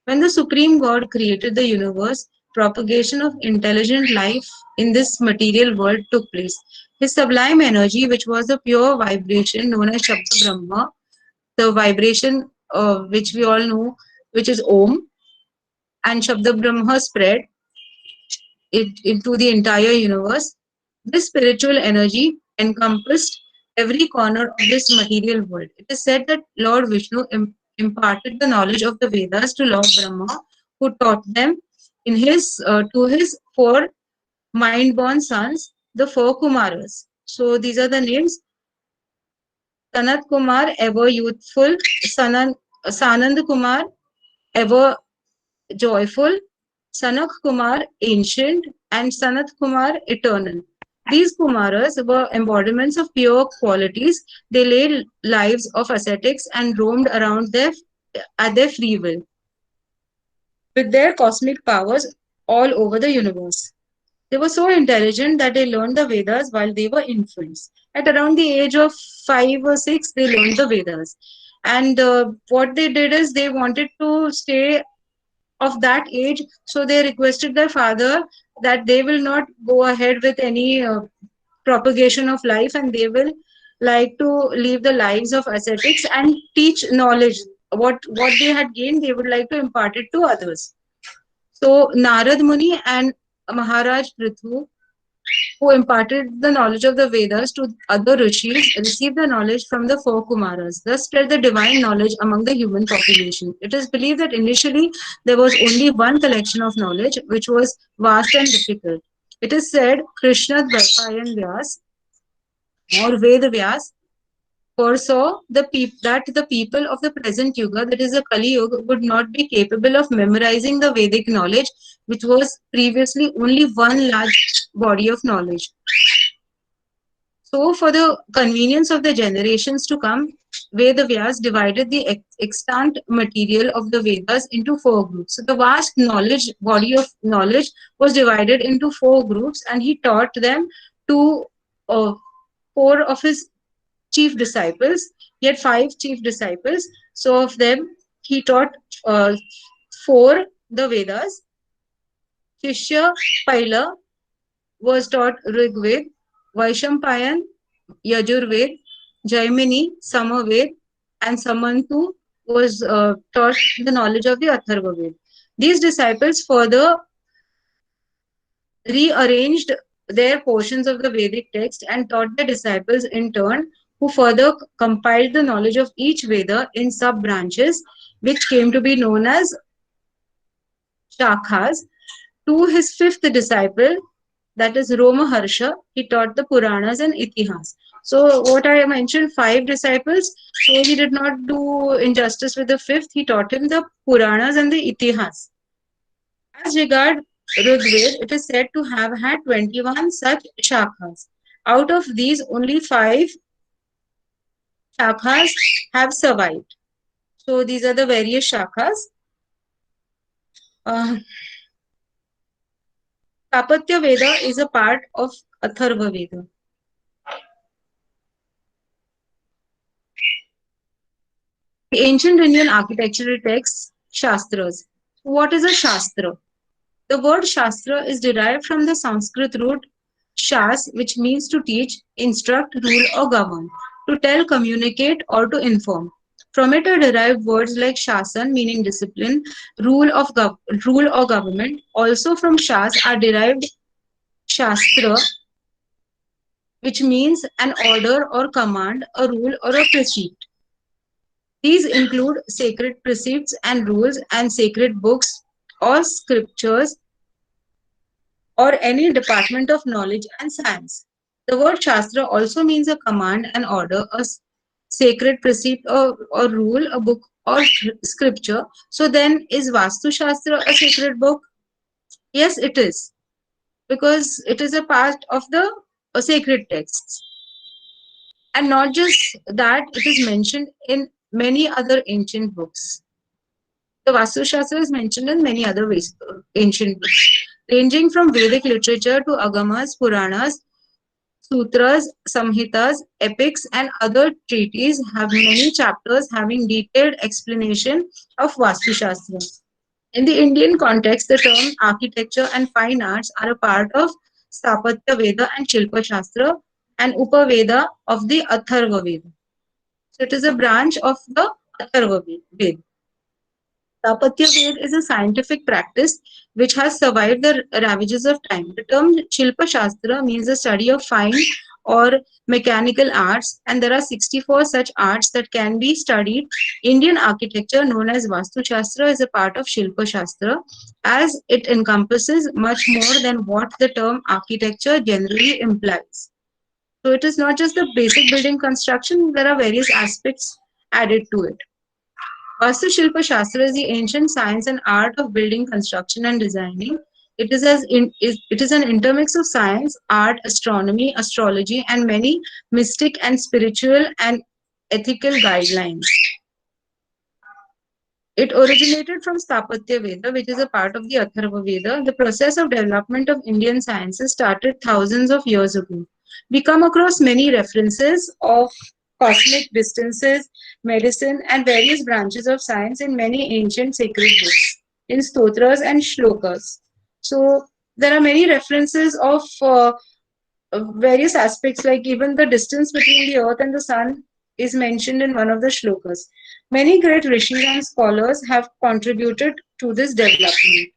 When the Supreme God created the universe, propagation of intelligent life in this material world took place. His sublime energy, which was the pure vibration known as Shabda Brahma, the vibration which we all know, which is Om, and Shabda Brahma spread it into the entire universe. This spiritual energy encompassed every corner of this material world. It is said that Lord Vishnu imparted the knowledge of the Vedas to Lord Brahma, who taught them in his to his four mind-born sons, the four Kumaras. So these are the names: Sanat Kumar, ever youthful; Sanand Kumar, ever joyful; Sanak Kumar, ancient; and Sanat Kumar, eternal. These Kumaras were embodiments of pure qualities. They led lives of ascetics and roamed around at their free will, with their cosmic powers all over the universe. They were so intelligent that they learned the Vedas while they were infants. At around the age of 5 or 6, they learned the Vedas. And what they did is they wanted to stay of that age, so they requested their father that they will not go ahead with any propagation of life, and they will like to live the lives of ascetics and teach knowledge. What they had gained, they would like to impart it to others. So Narad Muni and Maharaj Prithu, who imparted the knowledge of the Vedas to other rishis, received the knowledge from the four Kumaras, thus spread the divine knowledge among the human population. It is believed that initially there was only one collection of knowledge, which was vast and difficult. It is said Krishna Dvaipayan Vyas or Ved Vyas foresaw that the people of the present Yuga, that is the Kali Yuga, would not be capable of memorizing the Vedic knowledge, which was previously only one large body of knowledge. So, for the convenience of the generations to come, Vedavyas divided the extant material of the Vedas into four groups. So, the vast body of knowledge was divided into four groups, and he taught them to four of his chief disciples. He had five chief disciples. So, of them, he taught four the Vedas. Shishya Paila was taught Rigved, Vaishampayan, Yajurved, Jaimini, Samaved, and Samantu was taught the knowledge of the Atharva Ved. These disciples further rearranged their portions of the Vedic text and taught their disciples in turn, who further compiled the knowledge of each Veda in sub-branches, which came to be known as Shakhas. To his fifth disciple, that is Romaharsha, he taught the Puranas and Itihas. So what I mentioned, five disciples, so he did not do injustice with the fifth. He taught him the Puranas and the Itihas. As regard Rigved, it is said to have had 21 such shakhas. Out of these, only 5 shakhas have survived. So these are the various shakhas. Stapatya Veda is a part of Atharva Veda. The ancient Indian architectural texts, Shastras. What is a Shastra? The word Shastra is derived from the Sanskrit root Shas, which means to teach, instruct, rule, or govern, to tell, communicate, or to inform. From it are derived words like Shasan, meaning discipline, rule or government. Also from Shas are derived Shastra, which means an order or command, a rule, or a precept. These include sacred precepts and rules and sacred books or scriptures or any department of knowledge and science. The word Shastra also means a command, an order, a sacred precept or rule, a book or scripture. So then, is Vastu Shastra a sacred book? Yes, it is, because it is a part of the sacred texts. And not just that, it is mentioned in many other ancient books. The Vastu Shastra is mentioned in many other ancient books, ranging from Vedic literature to Agamas, Puranas, Sutras, Samhitas, epics, and other treatises have many chapters having detailed explanation of Vastu Shastra. In the Indian context, the term architecture and fine arts are a part of Stapatya Veda and Shilpa Shastra and Upaveda of the Atharva Veda. So it is a branch of the Atharva Veda. Stapatya Veda is a scientific practice which has survived the ravages of time. The term Shilpa Shastra means the study of fine or mechanical arts, and there are 64 such arts that can be studied. Indian architecture, known as Vastu Shastra, is a part of Shilpa Shastra, as it encompasses much more than what the term architecture generally implies. So it is not just the basic building construction, there are various aspects added to it. Vastu Shilpa Shastra is the ancient science and art of building, construction, and designing. It is an intermix of science, art, astronomy, astrology, and many mystic and spiritual and ethical guidelines. It originated from Stapatya Veda, which is a part of the Atharva Veda. The process of development of Indian sciences started thousands of years ago. We come across many references of cosmic distances, medicine, and various branches of science in many ancient sacred books, in stotras and shlokas. So there are many references of various aspects, like even the distance between the earth and the sun is mentioned in one of the shlokas. Many great rishis and scholars have contributed to this development.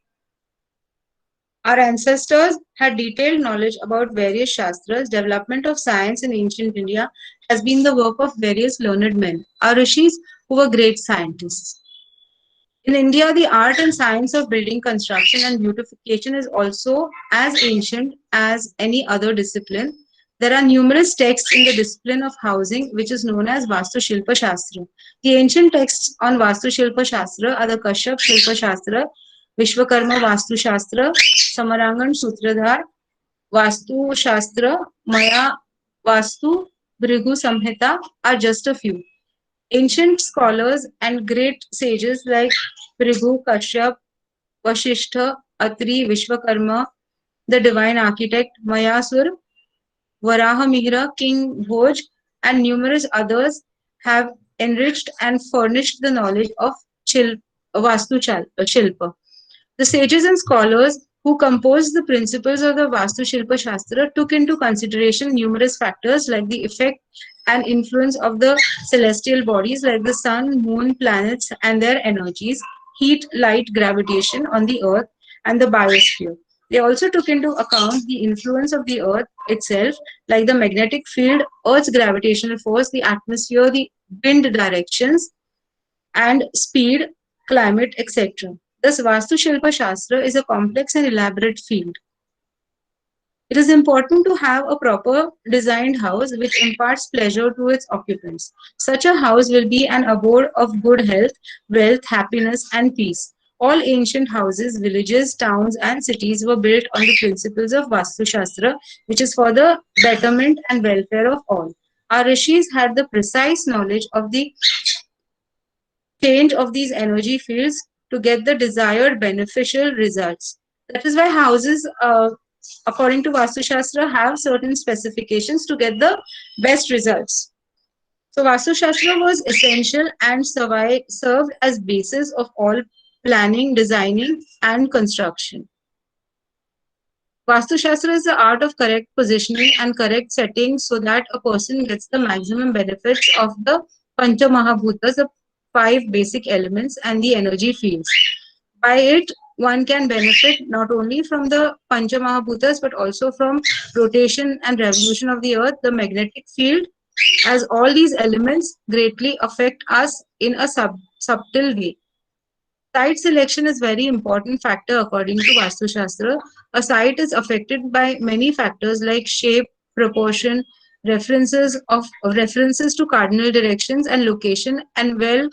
Our ancestors had detailed knowledge about various shastras. Development of science in ancient India has been the work of various learned men, our rishis, who were great scientists. In India, the art and science of building construction and beautification is also as ancient as any other discipline. There are numerous texts in the discipline of housing, which is known as Vastu Shilpa Shastra. The ancient texts on Vastu Shilpa Shastra are the Kashyap Shilpa Shastra, Vishwakarma Vastu Shastra, Samarangan Sutradhar, Vastu Shastra, Maya Vastu, Bhrigu Samhita are just a few. Ancient scholars and great sages like Bhrigu, Kashyap, Vasishtha, Atri, Vishwakarma, the divine architect, Mayasur, Varahamihira, King Bhoj, and numerous others have enriched and furnished the knowledge of Shilpa. The sages and scholars who composed the principles of the Vastu Shilpa Shastra took into consideration numerous factors like the effect and influence of the celestial bodies like the sun, moon, planets, and their energies, heat, light, gravitation on the earth, and the biosphere. They also took into account the influence of the earth itself, like the magnetic field, earth's gravitational force, the atmosphere, the wind directions, and speed, climate, etc. Thus, Vastu Shilpa Shastra is a complex and elaborate field. It is important to have a proper designed house which imparts pleasure to its occupants. Such a house will be an abode of good health, wealth, happiness, and peace. All ancient houses, villages, towns, and cities were built on the principles of Vastu Shastra, which is for the betterment and welfare of all. Our rishis had the precise knowledge of the change of these energy fields to get the desired beneficial results. That is why houses, according to Vastu Shastra, have certain specifications to get the best results. So Vastu Shastra was essential and served as basis of all planning, designing, and construction. Vastu Shastra is the art of correct positioning and correct setting so that a person gets the maximum benefits of the Pancha Mahabhutas, the five basic elements, and the energy fields. By it, one can benefit not only from the Pancha Mahabhutas but also from rotation and revolution of the earth, the magnetic field, as all these elements greatly affect us in a subtle way. Site selection is very important factor according to Vastu Shastra. A site is affected by many factors like shape, proportion, references to cardinal directions and location, and re-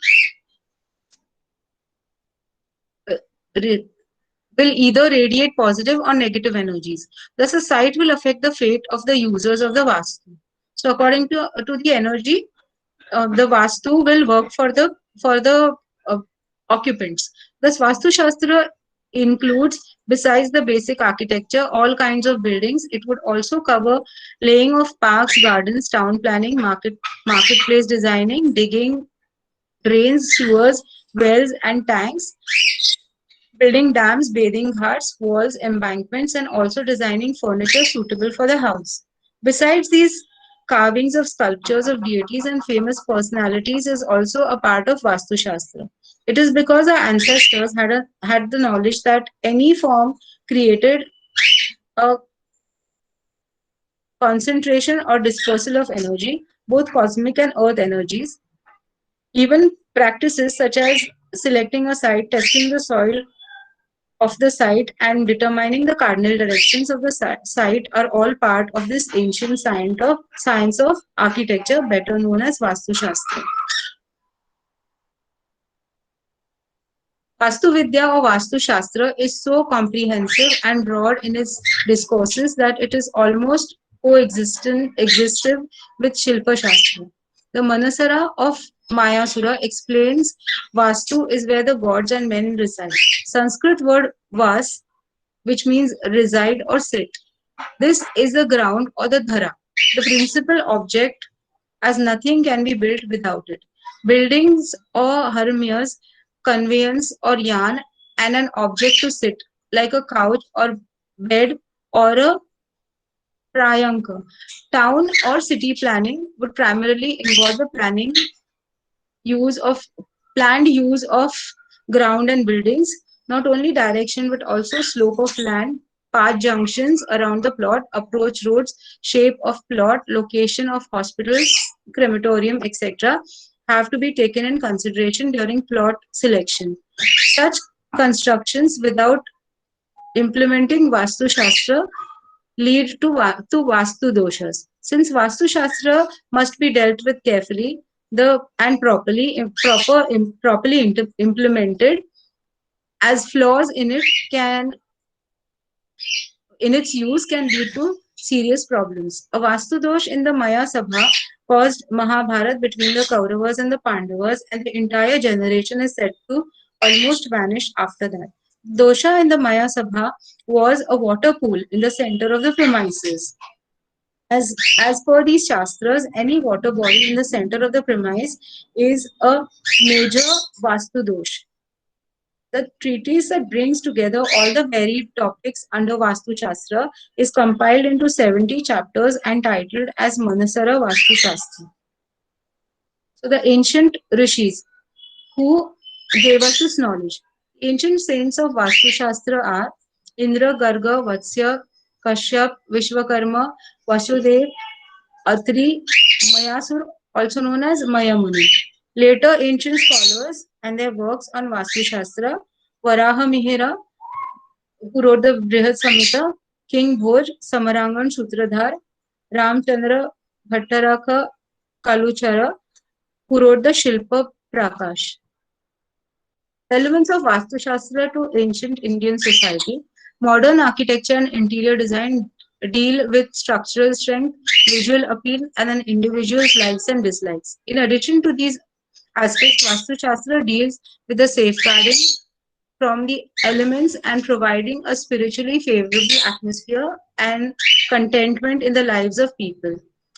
will either radiate positive or negative energies. Thus, a site will affect the fate of the users of the Vastu. So, according to the energy, the Vastu will work for the uh, occupants. Thus, Vastu Shastra includes, besides the basic architecture, all kinds of buildings. It would also cover laying of parks, gardens, town planning, marketplace designing, digging drains, sewers, wells, and tanks, building dams, bathing ghats, walls, embankments, and also designing furniture suitable for the house. Besides these, carvings of sculptures of deities and famous personalities is also a part of Vastu Shastra. It is because our ancestors had the knowledge that any form created a concentration or dispersal of energy, both cosmic and earth energies. Even practices such as selecting a site, testing the soil of the site, and determining the cardinal directions of the site are all part of this ancient science of architecture, better known as Vastu Shastra. Vastu Vidya or Vastu Shastra is so comprehensive and broad in its discourses that it is almost existent with Shilpa Shastra. The Manasara of Mayasura explains Vastu is where the gods and men reside. Sanskrit word Vas, which means reside or sit. This is the ground or the dhara, the principal object, as nothing can be built without it. Buildings or harmias, conveyance or yarn, and an object to sit, like a couch or bed or a Prayanka. Town or city planning would primarily involve the use of planned use of ground and buildings, not only direction but also slope of land, path junctions around the plot, approach roads, shape of plot, location of hospitals, crematorium, etc. have to be taken in consideration during plot selection. Such constructions without implementing Vastu Shastra lead to Vastu doshas. Since Vastu Shastra must be dealt with carefully and properly implemented, as flaws in its use can lead to serious problems. A Vastu dosh in the Maya Sabha caused Mahabharat between the Kauravas and the Pandavas, and the entire generation is said to almost vanish after that. Dosha in the Maya Sabha was a water pool in the center of the premises. As per these shastras, any water body in the center of the premise is a major Vastu dosh. The treatise that brings together all the varied topics under Vastu Shastra is compiled into 70 chapters and titled as Manasara Vastu Shastra. So the ancient rishis who gave us this knowledge. Ancient saints of Vastu Shastra are Indra, Garga, Vatsya, Kashyap, Vishwakarma, Vasudev, Atri, Mayasur, also known as Mayamuni. Later ancient scholars and their works on Vastu Shastra, Varaha Mihira, who wrote the Brihad Samhita, King Bhoj, Samarangan Sutradhar, Ramchandra Bhattaraka Kaluchara, who wrote the Shilpa Prakash. Relevance of Vastu Shastra to ancient Indian society. Modern architecture and interior design deal with structural strength, visual appeal, and an individual's likes and dislikes. In addition to these aspects, Vastu Shastra deals with the safeguarding from the elements and providing a spiritually favorable atmosphere and contentment in the lives of people.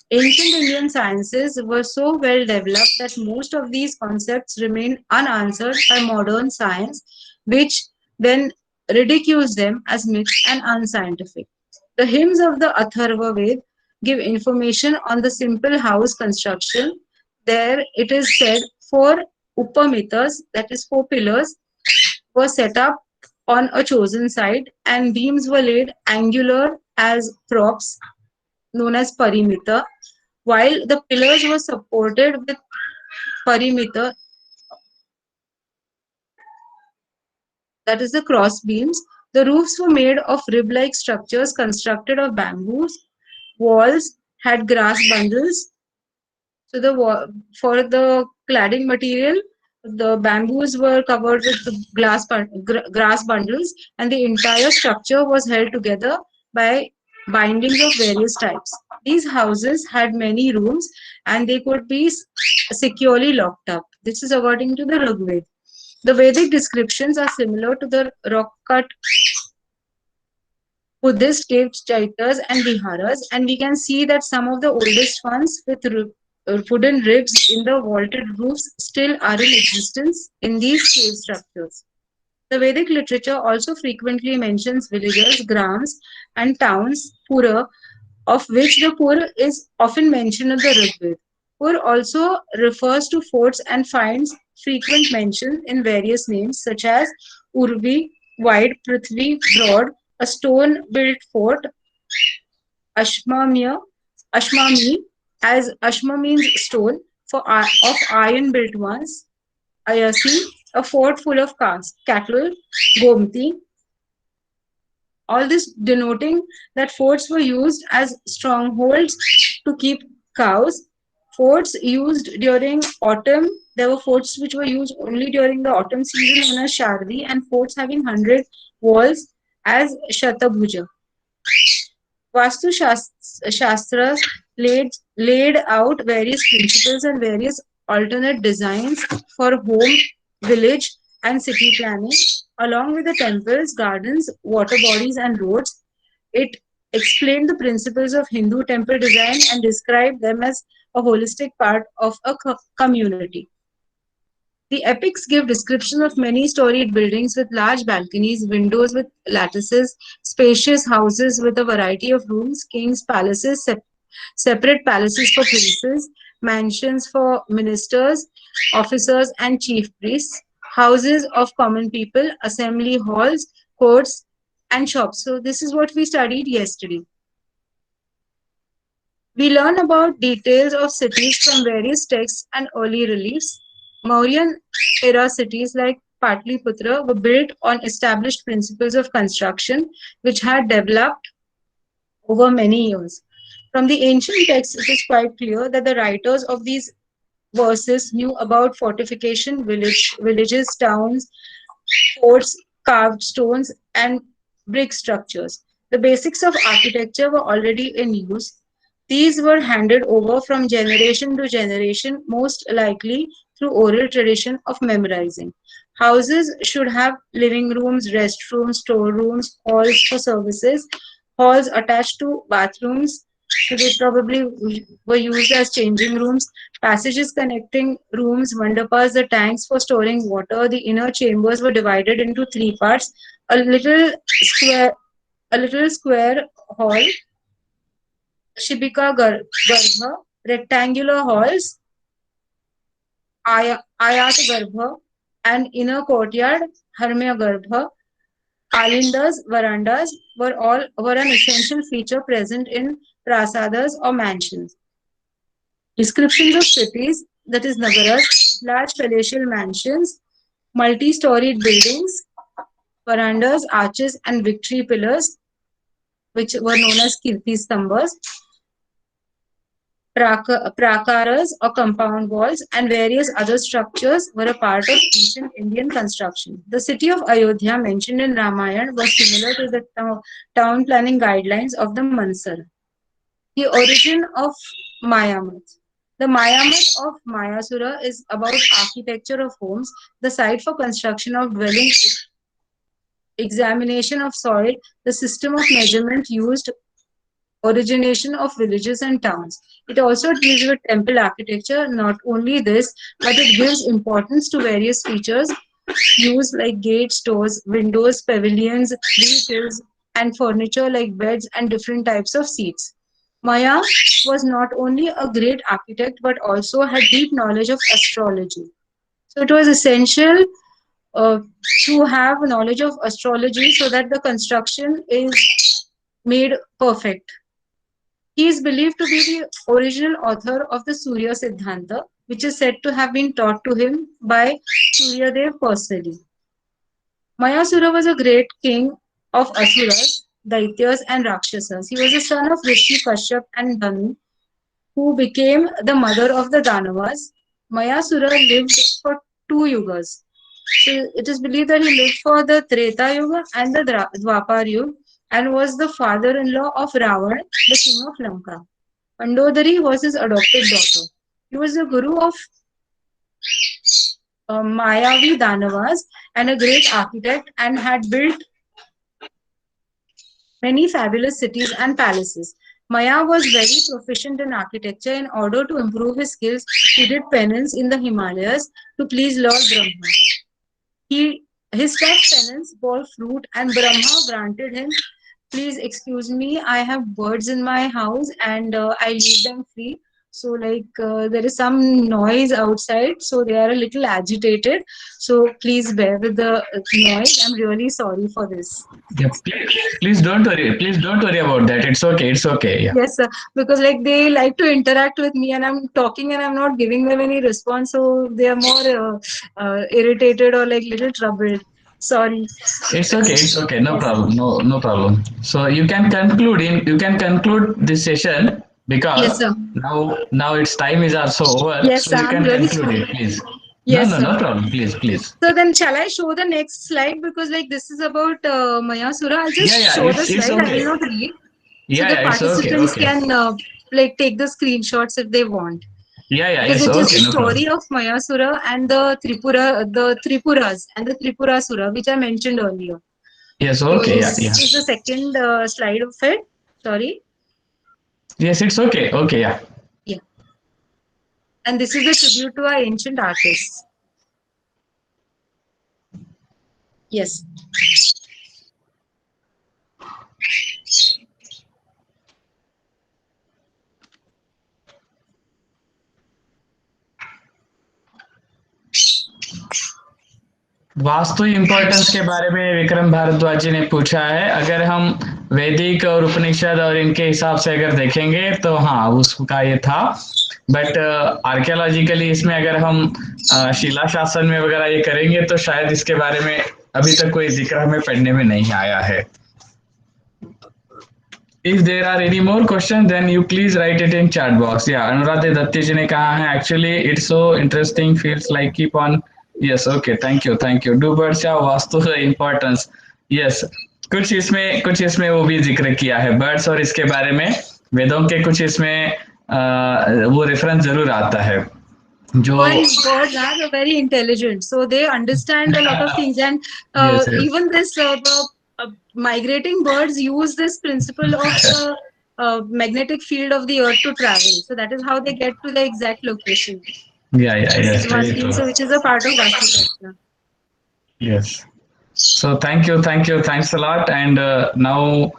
Ancient Indian sciences were so well developed that most of these concepts remain unanswered by modern science, which then ridicules them as myths and unscientific. The hymns of the Atharva Ved give information on the simple house construction. There it is said four upamitas, that is four pillars, were set up on a chosen site and beams were laid angular as props known as parimita, while the pillars were supported with parimita, that is the cross beams. The roofs were made of rib-like structures constructed of bamboos. Walls had grass bundles. So for the cladding material, the bamboos were covered with grass bundles, and the entire structure was held together by bindings of various types. These houses had many rooms, and they could be securely locked up. This is according to the Rigveda. The Vedic descriptions are similar to the rock-cut Buddhist cave chaitas and viharas, and we can see that some of the oldest ones with wooden ribs in the vaulted roofs still are in existence in these cave structures. The Vedic literature also frequently mentions villages, grams, and towns, pura, of which the pur is often mentioned in the Rigveda. Pur also refers to forts and finds frequent mention in various names such as Urvi, wide, Prithvi, broad, a stone-built fort, Ashmamya, Ashmami, as Ashma means stone, of iron-built ones, Ayasi, a fort full of cattle, Gomti, all this denoting that forts were used as strongholds to keep cows. Forts used during autumn, there were forts which were used only during the autumn season known as Shardi, and forts having 100 walls as Shatabhuja. Vastu Shastras laid out various principles and various alternate designs for home, village, and city planning, along with the temples, gardens, water bodies, and roads. It explained the principles of Hindu temple design and described them as a holistic part of a community. The epics give description of many storied buildings with large balconies, windows with lattices, spacious houses with a variety of rooms, kings' palaces, separate palaces for princes, mansions for ministers, officers, and chief priests, houses of common people, assembly halls, courts, and shops. So, this is what we studied yesterday. We learn about details of cities from various texts and early reliefs. Mauryan era cities like Patliputra were built on established principles of construction which had developed over many years. From the ancient texts, it is quite clear that the writers of these verses knew about fortification, villages, towns, forts, carved stones, and brick structures. The basics of architecture were already in use. These were handed over from generation to generation, most likely through oral tradition of memorizing. Houses should have living rooms, restrooms, storerooms, halls for services, halls attached to bathrooms. So they probably were used as changing rooms, passages connecting rooms, mandapas, the tanks for storing water. The inner chambers were divided into three parts: a little square, a little square hall, Shibika Garbha, rectangular halls, Ayat Garbha, and inner courtyard, Harmya Garbha. Alindas, verandas were an essential feature present in prasadas or mansions. Descriptions of cities, that is nagaras, large palatial mansions, multi-storied buildings, verandas, arches, and victory pillars, which were known as kirti stambhas, prakaras or compound walls, and various other structures were a part of ancient Indian construction. The city of Ayodhya mentioned in Ramayana was similar to the town planning guidelines of the Mansar. The origin of Mayamat. The Mayamat of Mayasura is about architecture of homes, the site for construction of dwellings, examination of soil, the system of measurement used, origination of villages and towns. It also deals with temple architecture. Not only this, but it gives importance to various features used like gates, doors, windows, pavilions, vehicles, and furniture like beds and different types of seats. Maya was not only a great architect but also had deep knowledge of astrology. So it was essential uh, to have knowledge of astrology so that the construction is made perfect. He is believed to be the original author of the Surya Siddhanta, which is said to have been taught to him by Suryadev personally. Mayasura was a great king of Asuras, Daityas, and Rakshasas. He was the son of Rishi Kashyap and Dhanu, who became the mother of the Danavas. Mayasura lived for 2 yugas. So it is believed that he lived for the Treta Yuga and the Dwapar Yuga and was the father-in-law of Ravan, the king of Lanka. Mandodari was his adopted daughter. He was the guru of Mayavi Danavas and a great architect and had built many fabulous cities and palaces. Maya was very proficient in architecture. In order to improve his skills, he did penance in the Himalayas to please Lord Brahma. His tough penance bore fruit, and Brahma granted him, please excuse me, I have birds in my house and I leave them free. So there is some noise outside, so they are a little agitated. So please bear with the noise. I'm really sorry for this. Yeah, please don't worry. Please don't worry about that. It's okay. It's okay. Yeah. Yes, sir. Because they like to interact with me, and I'm talking, and I'm not giving them any response, so they are more irritated or like little troubled. Sorry. It's okay. It's okay. No Yes. problem. No problem. So you can conclude this session Yes, because sir. now its time is also over. Yes, So sir. you I'm can really conclude sorry. it, please. No, Yes, no, sir. no problem. Please. So then, shall I show the next slide? Because this is about Mayasura. I'll just Yeah. show the It's slide. I will okay. not read, so the Yeah. It's okay. participants Okay. can take the screenshots if they want. Yeah. Because It's it is the okay. No problem. story of Mayasura and the Tripuras and the Tripurasura, which I mentioned earlier. Yes. So Okay. this Yeah. is the second slide of it. Sorry. Yes. It's okay. Okay. Yeah. Yeah. And this is the tribute to our ancient artists. Yes. Vastu importance के बारे में विक्रम भारद्वाज जी ने पूछा है। अगर हम वैदिक और उपनिषद और इनके हिसाब से अगर देखेंगे तो हाँ उसका ये था, बट आर्कियोलॉजिकली इसमें अगर हम शिला शासन में वगैरह ये करेंगे तो शायद इसके बारे में अभी तक कोई जिक्र हमें पढ़ने में नहीं आया है। If there are any more questions, then you please write it in chat box. Yeah, अनुराधे दत्ती जी ने कहा है actually it's so interesting, feels like keep on. Yes, okay, thank you. Do birds have vastu importance? Yes, कुछ इसमें वो भी जिक्र किया है बर्ड्स और इसके बारे में वेदों के कुछ इसमें वो रेफरेंस जरूर आता है जो Birds are very intelligent, so they understand a lot of things. And yes, yes. even this, the migrating birds use this principle of the magnetic field of the earth to travel. So that is how they get to the exact location. Yeah, This is one very thing, true. so which is a part of Vastu Shastra. Yes. So thank you, thanks a lot. And now,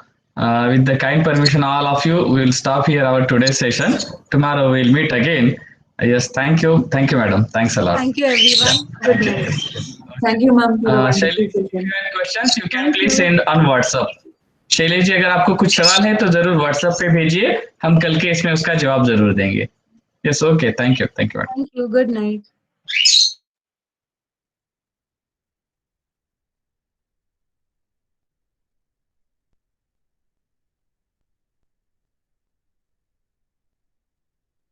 with the kind permission, all of you, we will stop here our today's session. Tomorrow we'll meet again. Yes, thank you, madam. Thanks a lot. Thank you, everyone. Good night. Thank you, ma'am, for a wonderful Shailesh, if session. you have questions, you can Thank please you. send on WhatsApp. Shailesh ji, अगर आपको कुछ सवाल है तो जरूर WhatsApp पे भेजिए, हम कल के इसमें उसका जवाब जरूर देंगे. Yes, okay. Thank you, madam. Thank you. Good night.